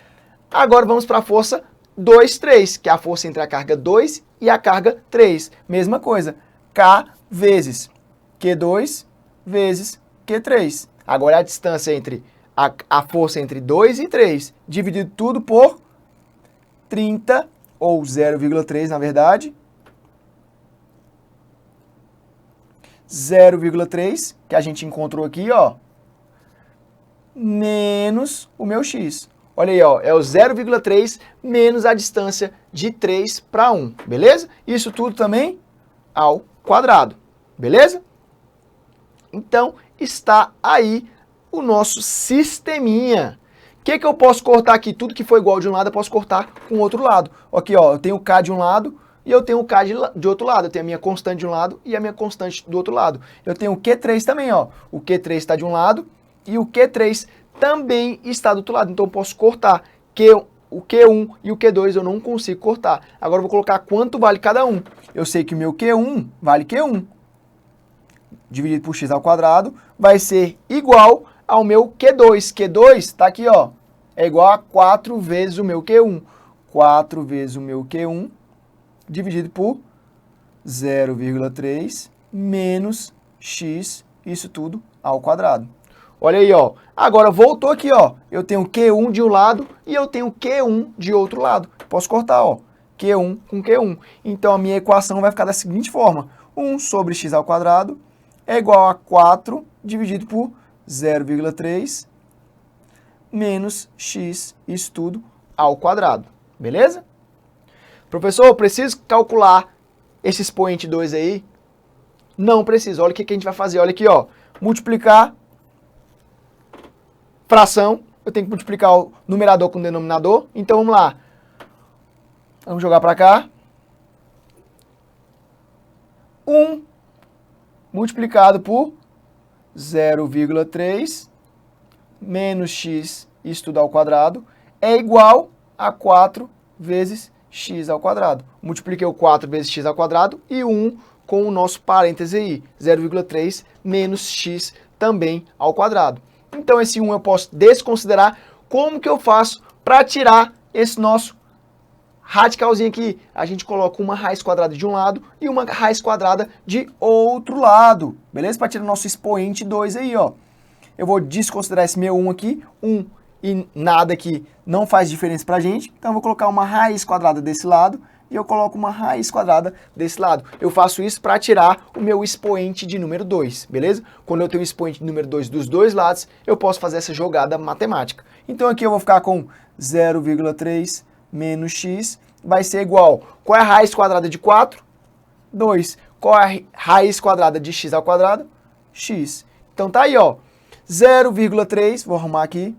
Agora vamos para a força 2, 3, que é a força entre a carga 2 e a carga 3. Mesma coisa. K vezes Q2 vezes Q3. Agora a distância entre a força entre 2 e 3, dividido tudo por 30, ou 0,3 na verdade. 0,3, que a gente encontrou aqui, ó, menos o meu x. Olha aí, ó, é o 0,3 menos a distância de 3 para 1, beleza? Isso tudo também ao quadrado, beleza? Então, está aí o nosso sisteminha. O que eu posso cortar aqui? Tudo que for igual de um lado, eu posso cortar com o outro lado. Aqui, ó, eu tenho o K de um lado, e eu tenho o K de outro lado. Eu tenho a minha constante de um lado e a minha constante do outro lado. Eu tenho o Q3 também, ó. O Q3 está de um lado e o Q3 também está do outro lado. Então eu posso cortar o Q1 e o Q2 eu não consigo cortar. Agora eu vou colocar quanto vale cada um. Eu sei que o meu Q1 vale Q1. Dividido por x ao quadrado vai ser igual ao meu Q2. Q2 está aqui, ó. É igual a 4 vezes o meu Q1. 4 vezes o meu Q1 dividido por 0,3 menos x, isso tudo ao quadrado. Olha aí, ó. Agora voltou aqui, ó. Eu tenho Q1 de um lado e eu tenho Q1 de outro lado. Posso cortar, ó. Q1 com Q1. Então a minha equação vai ficar da seguinte forma. 1 sobre x ao quadrado é igual a 4 dividido por 0,3 menos x, isso tudo ao quadrado. Beleza? Professor, eu preciso calcular esse expoente 2 aí? Não preciso. Olha o que a gente vai fazer. Olha aqui, ó. Multiplicar fração. Eu tenho que multiplicar o numerador com o denominador. Então, vamos lá. Vamos jogar para cá. 1 multiplicado por 0,3 menos x, isso tudo ao quadrado, é igual a 4 vezes x ao quadrado. Multipliquei o 4 vezes x ao quadrado e o 1 com o nosso parêntese aí, 0,3 menos x também ao quadrado. Então esse 1 eu posso desconsiderar. Como que eu faço para tirar esse nosso radicalzinho aqui? A gente coloca uma raiz quadrada de um lado e uma raiz quadrada de outro lado, beleza? Para tirar o nosso expoente 2 aí, ó. Eu vou desconsiderar esse meu 1 aqui, 1 e nada aqui não faz diferença pra gente, então eu vou colocar uma raiz quadrada desse lado, e eu coloco uma raiz quadrada desse lado. Eu faço isso para tirar o meu expoente de número 2, beleza? Quando eu tenho o expoente de número 2 dos dois lados, eu posso fazer essa jogada matemática. Então aqui eu vou ficar com 0,3 menos x vai ser igual. Qual é a raiz quadrada de 4? 2. Qual é a raiz quadrada de x ao quadrado? X. Então tá aí, ó. 0,3, vou arrumar aqui,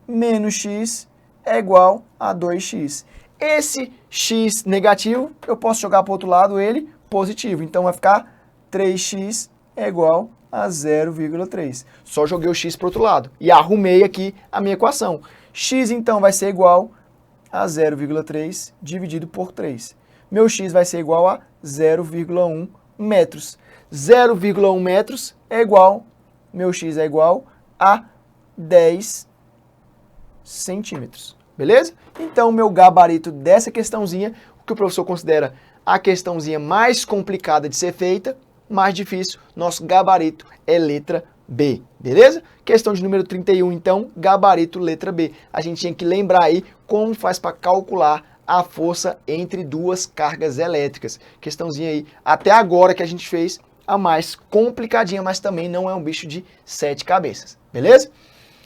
menos x é igual a 2x. Esse x negativo, eu posso jogar para o outro lado ele positivo. Então vai ficar 3x é igual a 0,3. Só joguei o x para o outro lado e arrumei aqui a minha equação. X então vai ser igual a 0,3 dividido por 3. Meu x vai ser igual a 0,1 metros. 0,1 metros é igual, meu x é igual a 10 centímetros. Beleza? Então, meu gabarito dessa questãozinha, o que o professor considera a questãozinha mais complicada de ser feita, mais difícil, nosso gabarito é letra B, beleza? Questão de número 31, então, gabarito letra B. A gente tinha que lembrar aí como faz para calcular a força entre duas cargas elétricas. Questãozinha aí, até agora que a gente fez, a mais complicadinha, mas também não é um bicho de 7 cabeças, beleza?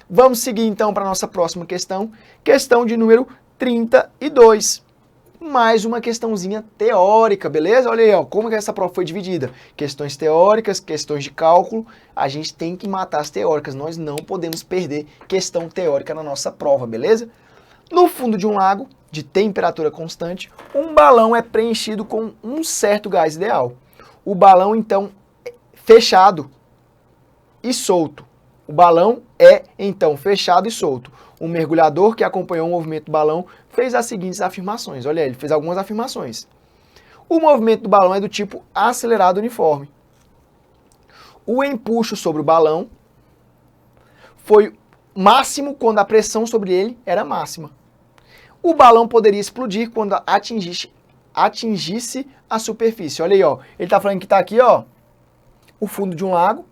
Vamos seguir então para a nossa próxima questão, questão de número 32. Mais uma questãozinha teórica, beleza? Olha aí, ó, como que essa prova foi dividida. Questões teóricas, questões de cálculo, a gente tem que matar as teóricas, nós não podemos perder questão teórica na nossa prova, beleza? No fundo de um lago, de temperatura constante, um balão é preenchido com um certo gás ideal. O balão, então, é fechado e solto. O balão é, então, fechado e solto. Um mergulhador que acompanhou o movimento do balão fez as seguintes afirmações. Olha, ele fez algumas afirmações. O movimento do balão é do tipo acelerado uniforme. O empuxo sobre o balão foi máximo quando a pressão sobre ele era máxima. O balão poderia explodir quando atingisse a superfície. Olha aí, ó. Ele está falando que está aqui, ó, o fundo de um lago.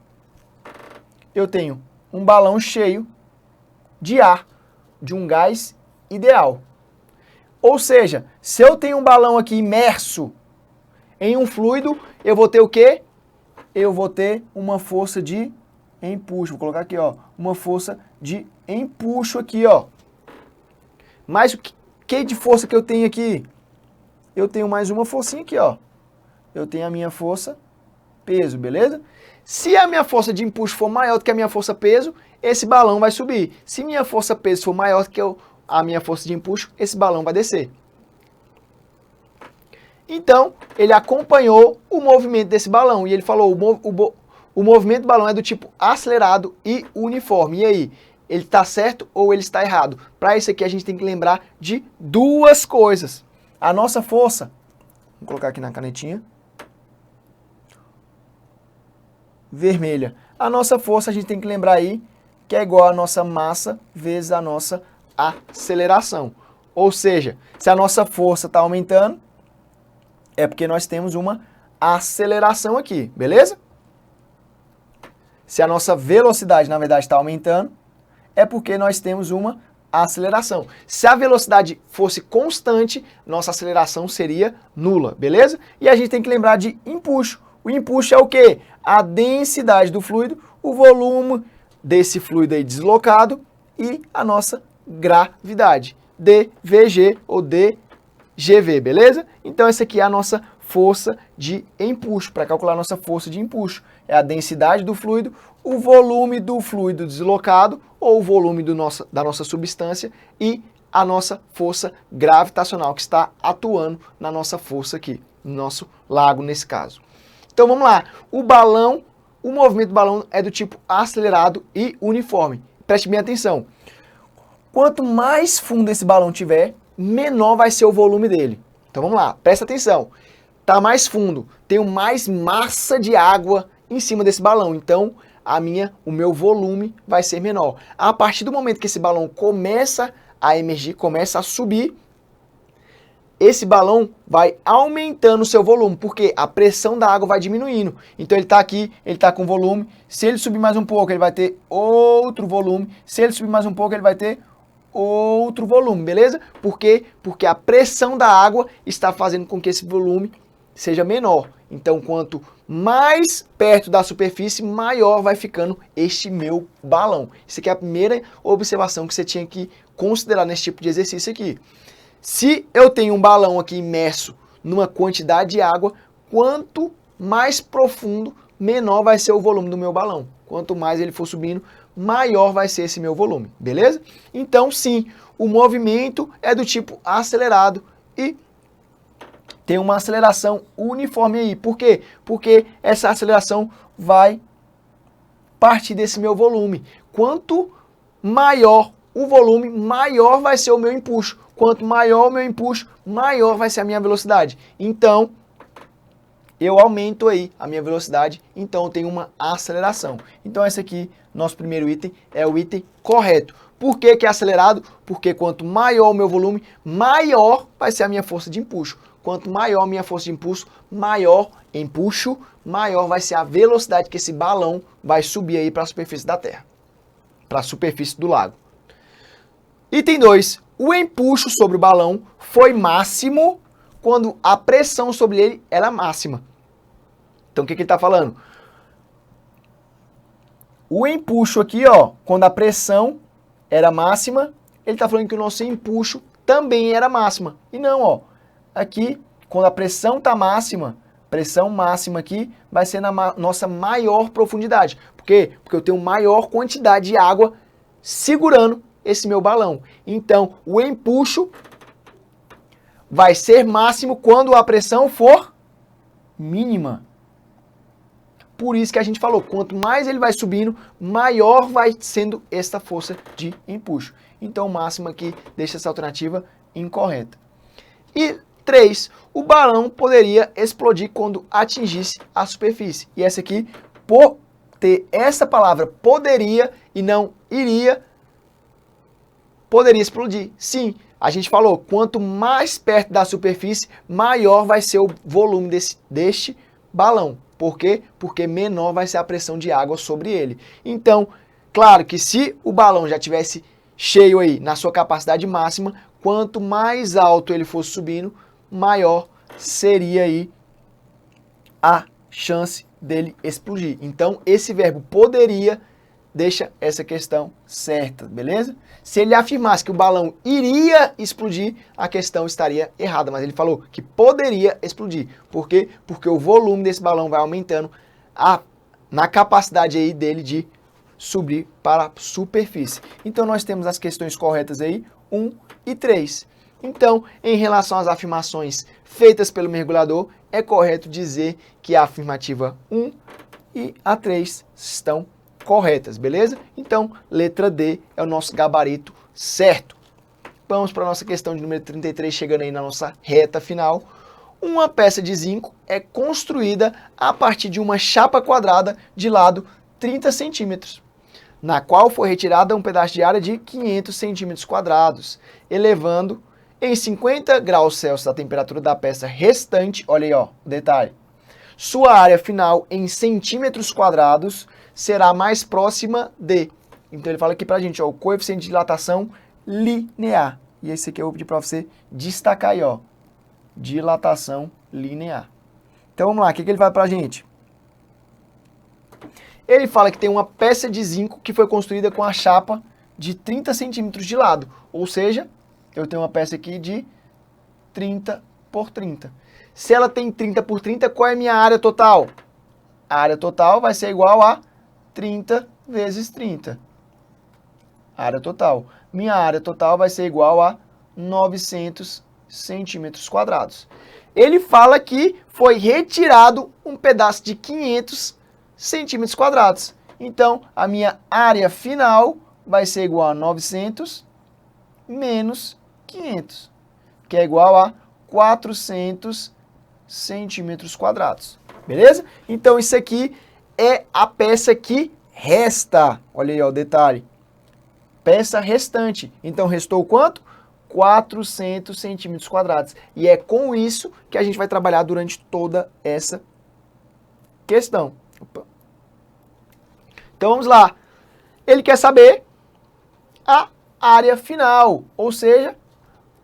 Eu tenho um balão cheio de ar, de um gás ideal. Ou seja, se eu tenho um balão aqui imerso em um fluido, eu vou ter o quê? Eu vou ter uma força de empuxo. Vou colocar aqui, ó, uma força de empuxo aqui, ó. Mas o que de força que eu tenho aqui? Eu tenho mais uma forcinha aqui, ó. Eu tenho a minha força peso, beleza? Se a minha força de empuxo for maior do que a minha força peso, esse balão vai subir. Se minha força peso for maior do que a minha força de empuxo, esse balão vai descer. Então, ele acompanhou o movimento desse balão e ele falou, o movimento do balão é do tipo acelerado e uniforme. E aí, ele está certo ou ele está errado? Para isso aqui a gente tem que lembrar de duas coisas. A nossa força, vou colocar aqui na canetinha, vermelha. A nossa força a gente tem que lembrar aí que é igual a nossa massa vezes a nossa aceleração. Ou seja, se a nossa força está aumentando, é porque nós temos uma aceleração aqui, beleza? Se a nossa velocidade, na verdade, está aumentando, é porque nós temos uma aceleração. Se a velocidade fosse constante, nossa aceleração seria nula, beleza? E a gente tem que lembrar de empuxo. O empuxo é o quê? A densidade do fluido, o volume desse fluido aí deslocado e a nossa gravidade, dVg ou dGv, beleza? Então essa aqui é a nossa força de empuxo. Para calcular a nossa força de empuxo, é a densidade do fluido, o volume do fluido deslocado ou o volume da nossa substância e a nossa força gravitacional que está atuando na nossa força aqui, no nosso lago nesse caso. Então vamos lá, o movimento do balão é do tipo acelerado e uniforme. Preste bem atenção. Quanto mais fundo esse balão tiver, menor vai ser o volume dele. Então vamos lá, presta atenção. Está mais fundo, tenho mais massa de água em cima desse balão, então o meu volume vai ser menor. A partir do momento que esse balão começa a emergir, começa a subir, esse balão vai aumentando o seu volume, porque a pressão da água vai diminuindo. Então ele está aqui, ele está com volume. Se ele subir mais um pouco, ele vai ter outro volume. Se ele subir mais um pouco, ele vai ter outro volume, beleza? Por quê? Porque a pressão da água está fazendo com que esse volume seja menor. Então, quanto mais perto da superfície, maior vai ficando este meu balão. Isso aqui é a primeira observação que você tinha que considerar nesse tipo de exercício aqui. Se eu tenho um balão aqui imerso numa quantidade de água, quanto mais profundo, menor vai ser o volume do meu balão. Quanto mais ele for subindo, maior vai ser esse meu volume, beleza? Então, sim, o movimento é do tipo acelerado e tem uma aceleração uniforme aí. Por quê? Porque essa aceleração vai partir desse meu volume. Quanto maior o volume, maior vai ser o meu empuxo. Quanto maior o meu empuxo, maior vai ser a minha velocidade. Então, eu aumento aí a minha velocidade, então eu tenho uma aceleração. Então esse aqui, nosso primeiro item, é o item correto. Por que que é acelerado? Porque quanto maior o meu volume, maior vai ser a minha força de empuxo. Quanto maior a minha força de impulso, maior empuxo, maior vai ser a velocidade que esse balão vai subir aí para a superfície da Terra, para a superfície do lago. Item 2. O empuxo sobre o balão foi máximo quando a pressão sobre ele era máxima. Então, o que ele está falando? O empuxo aqui, ó, quando a pressão era máxima, ele está falando que o nosso empuxo também era máxima. E não, ó, aqui, quando a pressão está máxima, pressão máxima aqui vai ser na nossa maior profundidade. Por quê? Porque eu tenho maior quantidade de água segurando esse meu balão. Então, o empuxo vai ser máximo quando a pressão for mínima. Por isso que a gente falou, quanto mais ele vai subindo, maior vai sendo esta força de empuxo. Então, o máximo aqui deixa essa alternativa incorreta. E 3, o balão poderia explodir quando atingisse a superfície. E essa aqui, por ter essa palavra poderia e não iria, poderia explodir. Sim, a gente falou, quanto mais perto da superfície, maior vai ser o volume deste balão. Por quê? Porque menor vai ser a pressão de água sobre ele. Então, claro que se o balão já tivesse cheio aí na sua capacidade máxima, quanto mais alto ele fosse subindo, maior seria aí a chance dele explodir. Então, esse verbo poderia deixa essa questão certa, beleza? Se ele afirmasse que o balão iria explodir, a questão estaria errada, mas ele falou que poderia explodir. Por quê? Porque o volume desse balão vai aumentando na capacidade aí dele de subir para a superfície. Então, nós temos as questões corretas aí, 1 e 3. Então, em relação às afirmações feitas pelo mergulhador, é correto dizer que a afirmativa 1 e a 3 estão corretas, beleza? Então, letra D é o nosso gabarito certo. Vamos para a nossa questão de número 33, chegando aí na nossa reta final. Uma peça de zinco é construída a partir de uma chapa quadrada de lado 30 centímetros, na qual foi retirada um pedaço de área de 500 centímetros quadrados, elevando em 50 graus Celsius a temperatura da peça restante, olha aí, ó, o detalhe. Sua área final em centímetros quadrados será mais próxima de. Então ele fala aqui pra gente, ó, o coeficiente de dilatação linear. E esse aqui eu vou pedir pra você destacar aí, ó. Dilatação linear. Então vamos lá, o que ele fala pra gente? Ele fala que tem uma peça de zinco que foi construída com a chapa de 30 centímetros de lado. Ou seja, eu tenho uma peça aqui de 30 por 30. Se ela tem 30 por 30, qual é a minha área total? A área total vai ser igual a 30 vezes 30. Área total. Minha área total vai ser igual a 900 centímetros quadrados. Ele fala que foi retirado um pedaço de 500 centímetros quadrados. Então, a minha área final vai ser igual a 900 menos 500, que é igual a 400 centímetros quadrados. Beleza? Então, isso aqui é a peça que resta. Olha aí, ó, o detalhe. Peça restante. Então, restou quanto? 400 centímetros quadrados. E é com isso que a gente vai trabalhar durante toda essa questão. Opa. Então, vamos lá. Ele quer saber a área final, ou seja,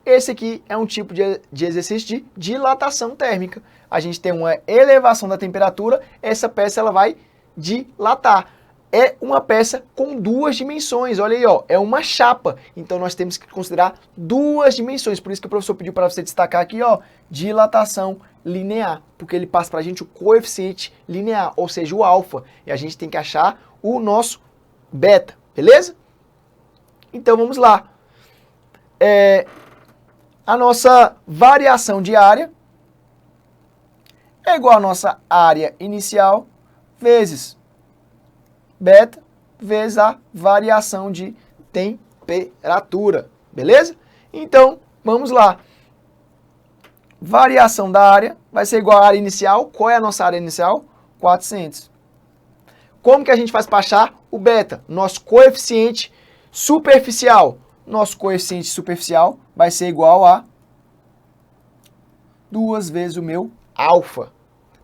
esse aqui é um tipo de exercício de dilatação térmica. A gente tem uma elevação da temperatura, essa peça ela vai dilatar. É uma peça com duas dimensões, olha aí, ó, é uma chapa. Então nós temos que considerar duas dimensões, por isso que o professor pediu para você destacar aqui, ó, dilatação linear, porque ele passa para a gente o coeficiente linear, ou seja, o alfa, e a gente tem que achar o nosso beta, beleza? Então vamos lá. A nossa variação de área é igual à nossa área inicial vezes beta vezes a variação de temperatura, beleza? Então, vamos lá. Variação da área vai ser igual à área inicial. Qual é a nossa área inicial? 400. Como que a gente faz para achar o beta? Nosso coeficiente superficial. Nosso coeficiente superficial vai ser igual a 2 vezes o meu alfa.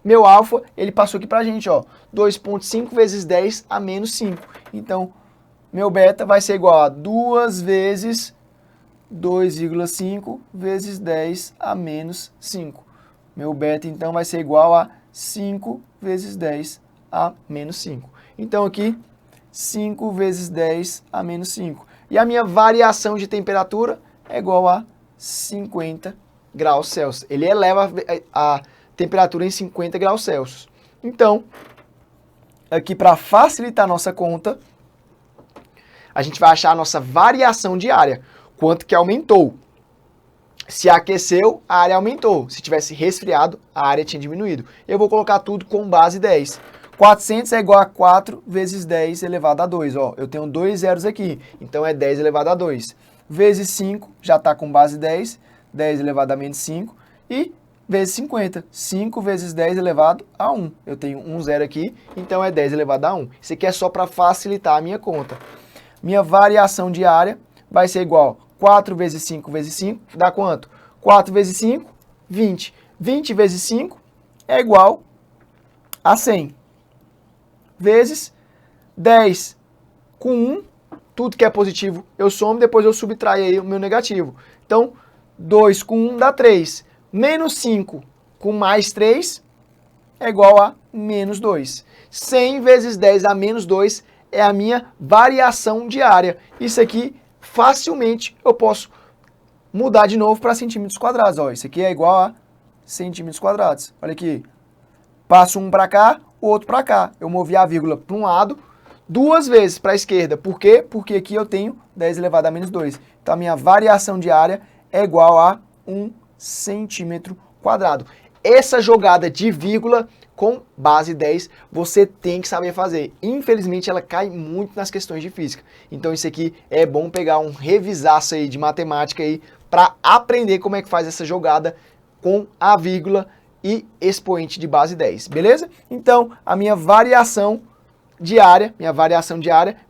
Meu alfa, ele passou aqui pra gente, ó, 2,5 vezes 10 a menos 5. Então, meu beta vai ser igual a 2 vezes 2,5 vezes 10 a menos 5. Meu beta, então, vai ser igual a 5 vezes 10 a menos 5. Então, aqui, 5 vezes 10 a menos 5. E a minha variação de temperatura é igual a 50 graus Celsius. Ele eleva a temperatura em 50 graus Celsius. Então, aqui para facilitar a nossa conta, a gente vai achar a nossa variação de área. Quanto que aumentou? Se aqueceu, a área aumentou. Se tivesse resfriado, a área tinha diminuído. Eu vou colocar tudo com base 10. 400 é igual a 4 vezes 10 elevado a 2. Ó, eu tenho 2 zeros aqui, então é 10 elevado a 2. Vezes 5, já está com base 10. 10 elevado a menos 5. E vezes 50. 5 vezes 10 elevado a 1. Eu tenho um zero aqui, então é 10 elevado a 1. Isso aqui é só para facilitar a minha conta. Minha variação de área vai ser igual a 4 vezes 5 vezes 5, dá quanto? 4 vezes 5, 20. 20 vezes 5 é igual a 100. Vezes 10 com 1, tudo que é positivo eu somo, depois eu subtraio aí o meu negativo. Então, 2 com 1 dá 3. Menos 5 com mais 3 é igual a menos 2. 100 vezes 10 a menos 2 é a minha variação de área. Isso aqui, facilmente, eu posso mudar de novo para centímetros quadrados. Ó, isso aqui é igual a centímetros quadrados. Olha aqui. Passo um para cá, o outro para cá. Eu movi a vírgula para um lado, duas vezes para a esquerda. Por quê? Porque aqui eu tenho 10 elevado a menos 2. Então, a minha variação de área é igual a 1 centímetro quadrado. Essa jogada de vírgula com base 10, você tem que saber fazer. Infelizmente, ela cai muito nas questões de física. Então, isso aqui é bom pegar um revisaço aí de matemática aí para aprender como é que faz essa jogada com a vírgula e expoente de base 10, beleza? Então, a minha variação de área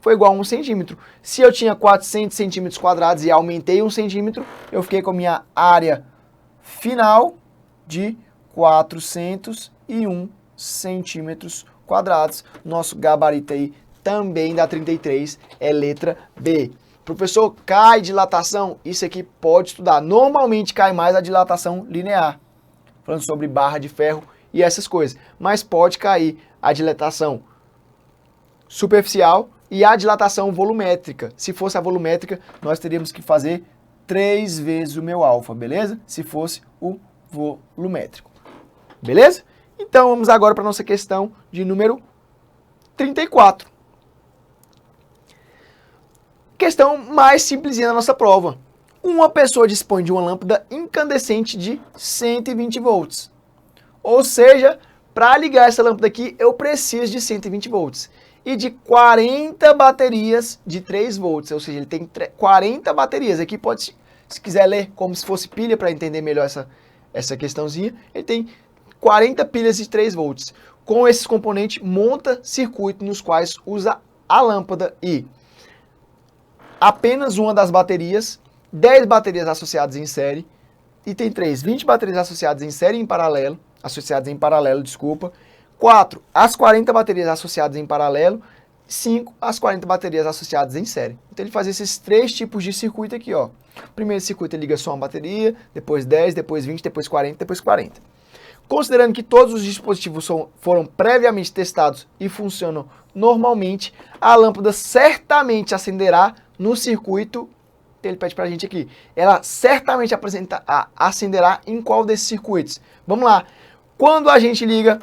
foi igual a 1 centímetro. Se eu tinha 400 centímetros quadrados e aumentei 1 centímetro, eu fiquei com a minha área final de 401 centímetros quadrados. Nosso gabarito aí também dá 33, é letra B. Professor, cai dilatação? Isso aqui pode estudar. Normalmente cai mais a dilatação linear, falando sobre barra de ferro e essas coisas. Mas pode cair a dilatação superficial e a dilatação volumétrica. Se fosse a volumétrica, nós teríamos que fazer 3 vezes o meu alfa, beleza? Se fosse o volumétrico. Beleza? Então, vamos agora para a nossa questão de número 34. Questão mais simplesinha da nossa prova. Uma pessoa dispõe de uma lâmpada incandescente de 120 volts. Ou seja, para ligar essa lâmpada aqui, eu preciso de 120 volts. E de 40 baterias de 3 volts. Ou seja, ele tem 40 baterias. Aqui pode, se quiser ler como se fosse pilha para entender melhor essa questãozinha, ele tem 40 pilhas de 3 volts. Com esses componentes, monta circuitos nos quais usa a lâmpada e apenas uma das baterias, 10 baterias associadas em série, item 3, 20 baterias associadas em série e em paralelo, 4, as 40 baterias associadas em paralelo, 5 as 40 baterias associadas em série. Então ele faz esses 3 tipos de circuito aqui, ó. O primeiro circuito ele liga só uma bateria, depois 10, depois 20, depois 40, depois 40. Considerando que todos os dispositivos foram previamente testados e funcionam normalmente, a lâmpada certamente acenderá no circuito, ele pede pra gente aqui, ela certamente acenderá em qual desses circuitos? Vamos lá, quando a gente liga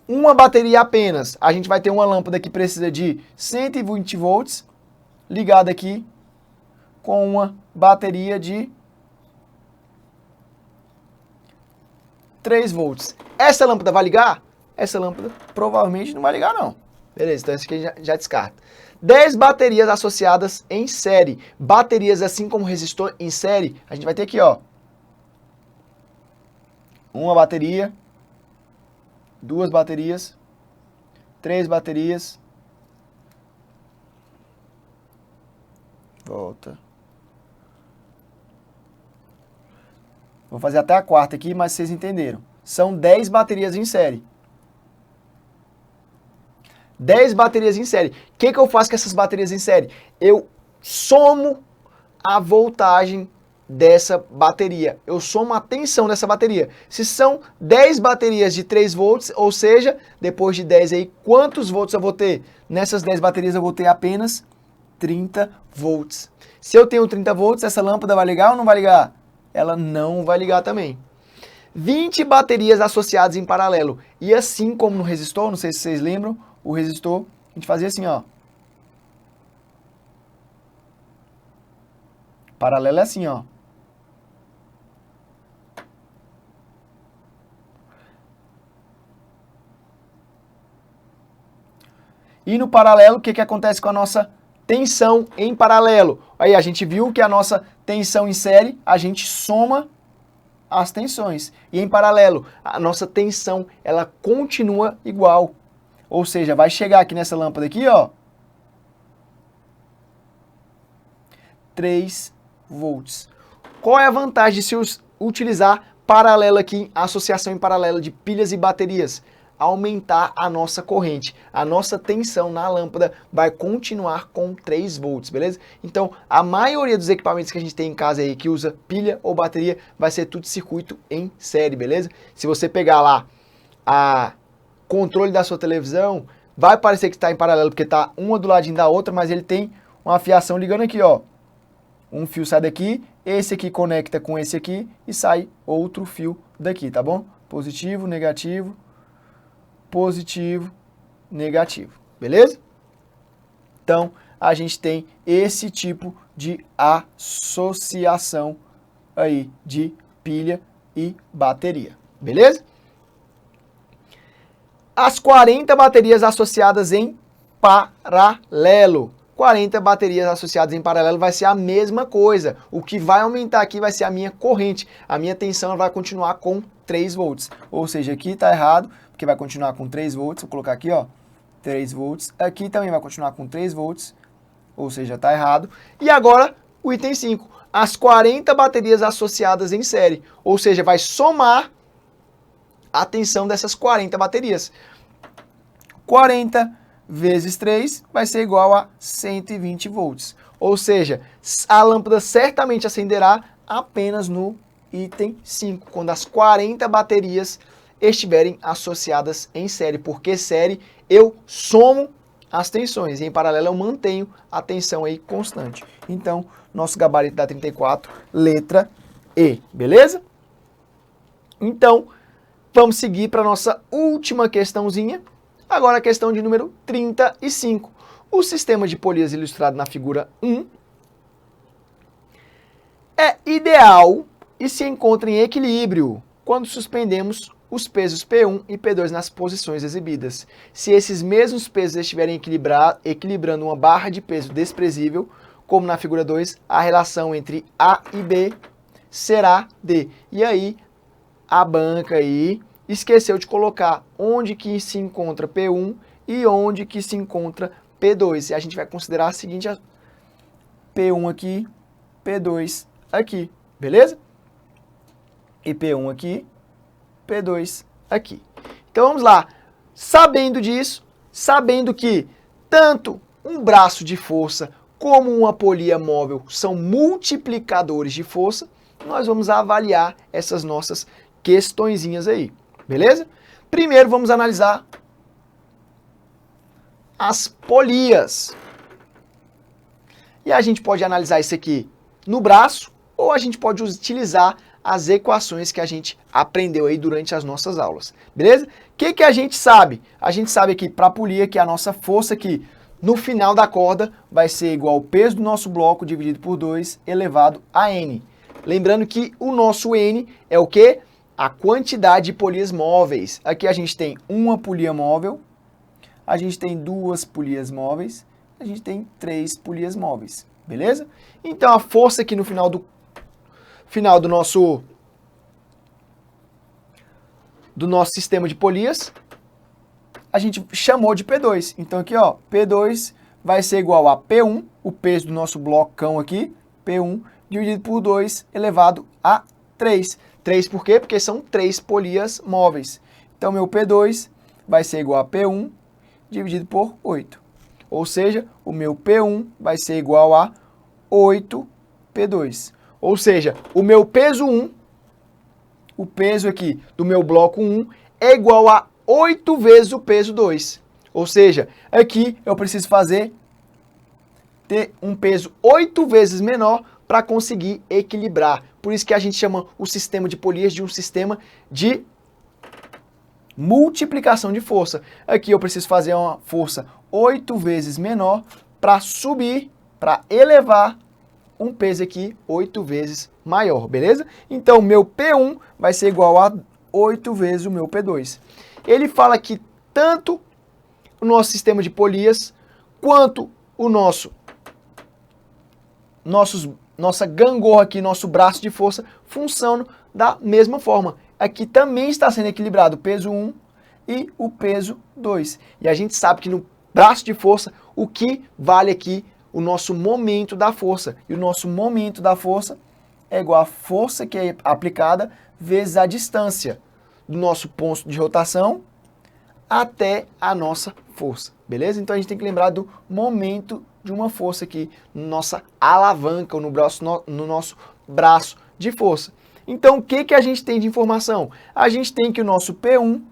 uma bateria apenas, a gente vai ter uma lâmpada que precisa de 120 volts, ligada aqui com uma bateria de 3 volts. Essa lâmpada vai ligar? Essa lâmpada provavelmente não vai ligar não. Beleza, então essa aqui já descarta. 10 baterias associadas em série. Baterias assim como resistor em série, a gente vai ter aqui, ó. Uma bateria, 2 baterias, 3 baterias. Volta. Vou fazer até a quarta aqui, mas vocês entenderam. São 10 baterias em série. 10 baterias em série. O que eu faço com essas baterias em série? Eu somo a voltagem dessa bateria. Eu somo a tensão dessa bateria. Se são 10 baterias de 3 volts, ou seja, depois de 10 aí, quantos volts eu vou ter? Nessas 10 baterias eu vou ter apenas 30 volts. Se eu tenho 30 volts, essa lâmpada vai ligar ou não vai ligar? Ela não vai ligar também. 20 baterias associadas em paralelo. E assim como no resistor, não sei se vocês lembram, o resistor, a gente fazia assim, ó. Paralelo é assim, ó. E no paralelo, o que acontece com a nossa tensão em paralelo? Aí a gente viu que a nossa tensão em série, a gente soma as tensões. E em paralelo, a nossa tensão, ela continua igual. Ou seja, vai chegar aqui nessa lâmpada aqui, ó. 3 volts. Qual é a vantagem de se utilizar paralelo aqui, associação em paralelo de pilhas e baterias? Aumentar a nossa corrente. A nossa tensão na lâmpada vai continuar com 3 volts, beleza? Então, a maioria dos equipamentos que a gente tem em casa aí que usa pilha ou bateria vai ser tudo circuito em série, beleza? Se você pegar lá a controle da sua televisão, vai parecer que está em paralelo porque está uma do ladinho da outra, mas ele tem uma fiação ligando aqui, ó. Um fio sai daqui, esse aqui conecta com esse aqui e sai outro fio daqui, tá bom? Positivo, negativo, positivo, negativo, beleza? Então, a gente tem esse tipo de associação aí de pilha e bateria, beleza? As 40 baterias associadas em paralelo. 40 baterias associadas em paralelo vai ser a mesma coisa. O que vai aumentar aqui vai ser a minha corrente. A minha tensão vai continuar com 3 volts. Ou seja, aqui está errado, porque vai continuar com 3 volts. Vou colocar aqui, ó, 3 volts. Aqui também vai continuar com 3 volts. Ou seja, está errado. E agora, o item 5. As 40 baterias associadas em série. Ou seja, vai somar a tensão dessas 40 baterias. 40 vezes 3 vai ser igual a 120 volts. Ou seja, a lâmpada certamente acenderá apenas no item 5, quando as 40 baterias estiverem associadas em série. Porque série eu somo as tensões e em paralelo eu mantenho a tensão aí constante. Então, nosso gabarito da 34, letra E, beleza? Então, vamos seguir para a nossa última questãozinha. Agora a questão de número 35. O sistema de polias ilustrado na figura 1 é ideal e se encontra em equilíbrio quando suspendemos os pesos P1 e P2 nas posições exibidas. Se esses mesmos pesos estiverem equilibrando uma barra de peso desprezível, como na figura 2, a relação entre A e B será D. E aí, a banca aí esqueceu de colocar onde que se encontra P1 e onde que se encontra P2. E a gente vai considerar a seguinte, P1 aqui, P2 aqui, beleza? E P1 aqui, P2 aqui. Então vamos lá. Sabendo disso, sabendo que tanto um braço de força como uma polia móvel são multiplicadores de força, nós vamos avaliar essas nossas questõezinhas aí, beleza? Primeiro vamos analisar as polias. E a gente pode analisar isso aqui no braço, ou a gente pode utilizar as equações que a gente aprendeu aí durante as nossas aulas, beleza? O que a gente sabe? A gente sabe aqui para a polia que a nossa força aqui no final da corda vai ser igual ao peso do nosso bloco dividido por 2 elevado a N. Lembrando que o nosso N é o quê? A quantidade de polias móveis. Aqui a gente tem uma polia móvel, a gente tem duas polias móveis, a gente tem 3 polias móveis, beleza? Então a força aqui no final do nosso sistema de polias, a gente chamou de P2. Então aqui, ó, P2 vai ser igual a P1, o peso do nosso blocão aqui, P1 dividido por 2 elevado a 3. 3 por quê? Porque são 3 polias móveis. Então meu P2 vai ser igual a P1 dividido por 8. Ou seja, o meu P1 vai ser igual a 8 P2. Ou seja, o meu peso 1, o peso aqui do meu bloco 1 é igual a 8 vezes o peso 2. Ou seja, aqui eu preciso ter um peso 8 vezes menor para conseguir equilibrar. Por isso que a gente chama o sistema de polias de um sistema de multiplicação de força. Aqui eu preciso fazer uma força 8 vezes menor para subir, para elevar um peso aqui 8 vezes maior, beleza? Então, meu P1 vai ser igual a 8 vezes o meu P2. Ele fala que tanto o nosso sistema de polias quanto o nossa gangorra aqui, nosso braço de força, funcionam da mesma forma. Aqui também está sendo equilibrado o peso 1 e o peso 2. E a gente sabe que no braço de força, o que vale aqui o nosso momento da força. E o nosso momento da força é igual à força que é aplicada vezes a distância do nosso ponto de rotação até a nossa força, beleza? Então a gente tem que lembrar do momento de uma força aqui, na nossa alavanca, ou no nosso braço de força. Então o que a gente tem de informação? A gente tem que o nosso P1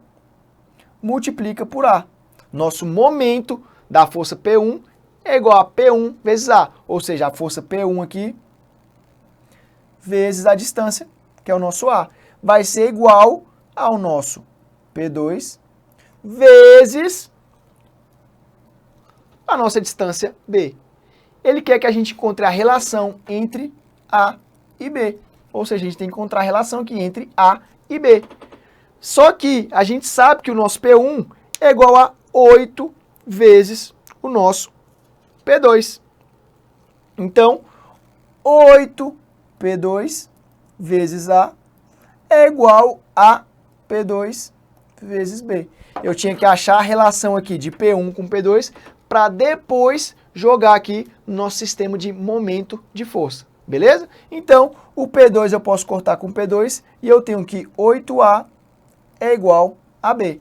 multiplica por A. Nosso momento da força P1 é igual a P1 vezes A, ou seja, a força P1 aqui vezes a distância, que é o nosso A, vai ser igual ao nosso P2 vezes a nossa distância B. Ele quer que a gente encontre a relação entre A e B, ou seja, a gente tem que encontrar a relação aqui entre A e B. Só que a gente sabe que o nosso P1 é igual a 8 vezes o nosso P2. Então, 8 P2 vezes A é igual a P2 vezes B. Eu tinha que achar a relação aqui de P1 com P2 para depois jogar aqui no nosso sistema de momento de força, beleza? Então, o P2 eu posso cortar com P2 e eu tenho que 8A é igual a B.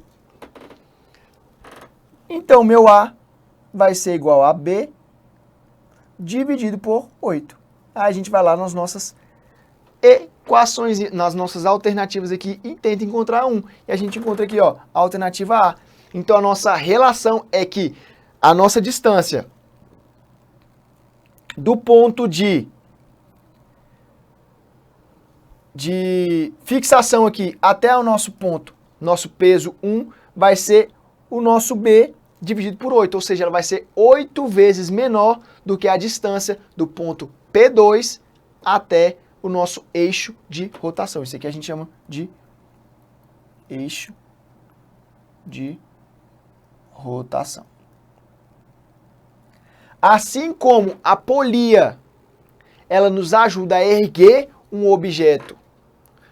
Então, meu A vai ser igual a B dividido por 8. Aí a gente vai lá nas nossas equações, nas nossas alternativas aqui e tenta encontrar um. E a gente encontra aqui, ó, a alternativa A. Então, a nossa relação é que a nossa distância do ponto de fixação aqui até o nosso ponto, nosso peso 1, vai ser o nosso B dividido por 8, ou seja, ela vai ser 8 vezes menor do que a distância do ponto P2 até o nosso eixo de rotação. Isso aqui a gente chama de eixo de rotação. Assim como a polia, ela nos ajuda a erguer um objeto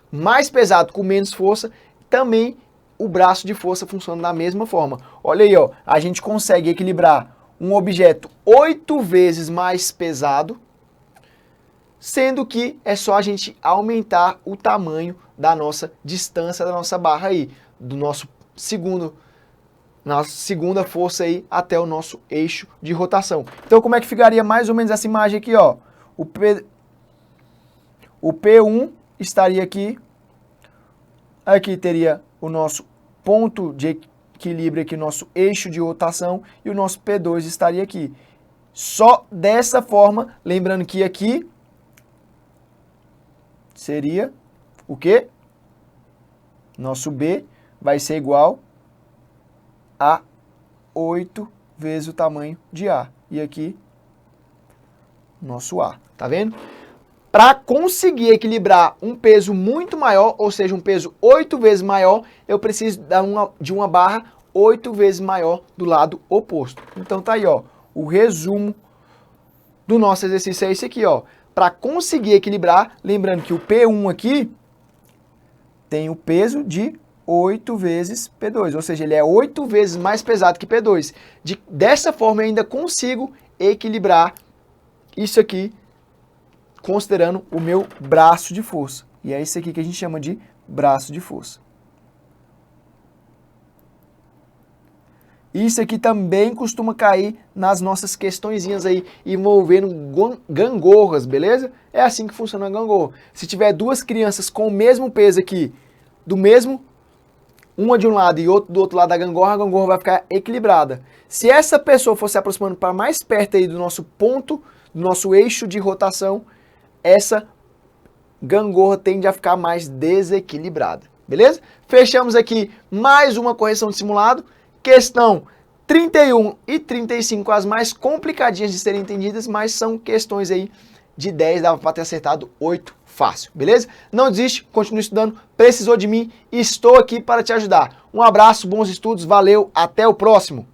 mais pesado com menos força, também o braço de força funciona da mesma forma. Olha aí, ó, a gente consegue equilibrar um objeto 8 vezes mais pesado, sendo que é só a gente aumentar o tamanho da nossa distância da nossa barra aí, do nosso segundo na segunda força aí até o nosso eixo de rotação. Então como é que ficaria mais ou menos essa imagem aqui, ó? O P1 estaria aqui, aqui teria o nosso ponto de equilíbrio aqui, nosso eixo de rotação, e o nosso P2 estaria aqui. Só dessa forma, lembrando que aqui seria o quê? Nosso B vai ser igual a 8 vezes o tamanho de A. E aqui, nosso A. Tá vendo? Para conseguir equilibrar um peso muito maior, ou seja, um peso 8 vezes maior, eu preciso de uma barra 8 vezes maior do lado oposto. Então tá aí, ó, o resumo do nosso exercício é esse aqui, ó. Para conseguir equilibrar, lembrando que o P1 aqui tem o peso de 8 vezes P2, ou seja, ele é 8 vezes mais pesado que P2. Dessa forma, eu ainda consigo equilibrar isso aqui, considerando o meu braço de força. E é isso aqui que a gente chama de braço de força. Isso aqui também costuma cair nas nossas questõezinhas aí, envolvendo gangorras, beleza? É assim que funciona a gangorra. Se tiver duas crianças com o mesmo peso aqui, uma de um lado e outra do outro lado da gangorra, a gangorra vai ficar equilibrada. Se essa pessoa for se aproximando para mais perto aí do nosso ponto, do nosso eixo de rotação, essa gangorra tende a ficar mais desequilibrada, beleza? Fechamos aqui mais uma correção de simulado. Questão 31 e 35, as mais complicadinhas de serem entendidas, mas são questões aí de 10, dava para ter acertado 8 fácil, beleza? Não desiste, continue estudando, precisou de mim, estou aqui para te ajudar. Um abraço, bons estudos, valeu, até o próximo!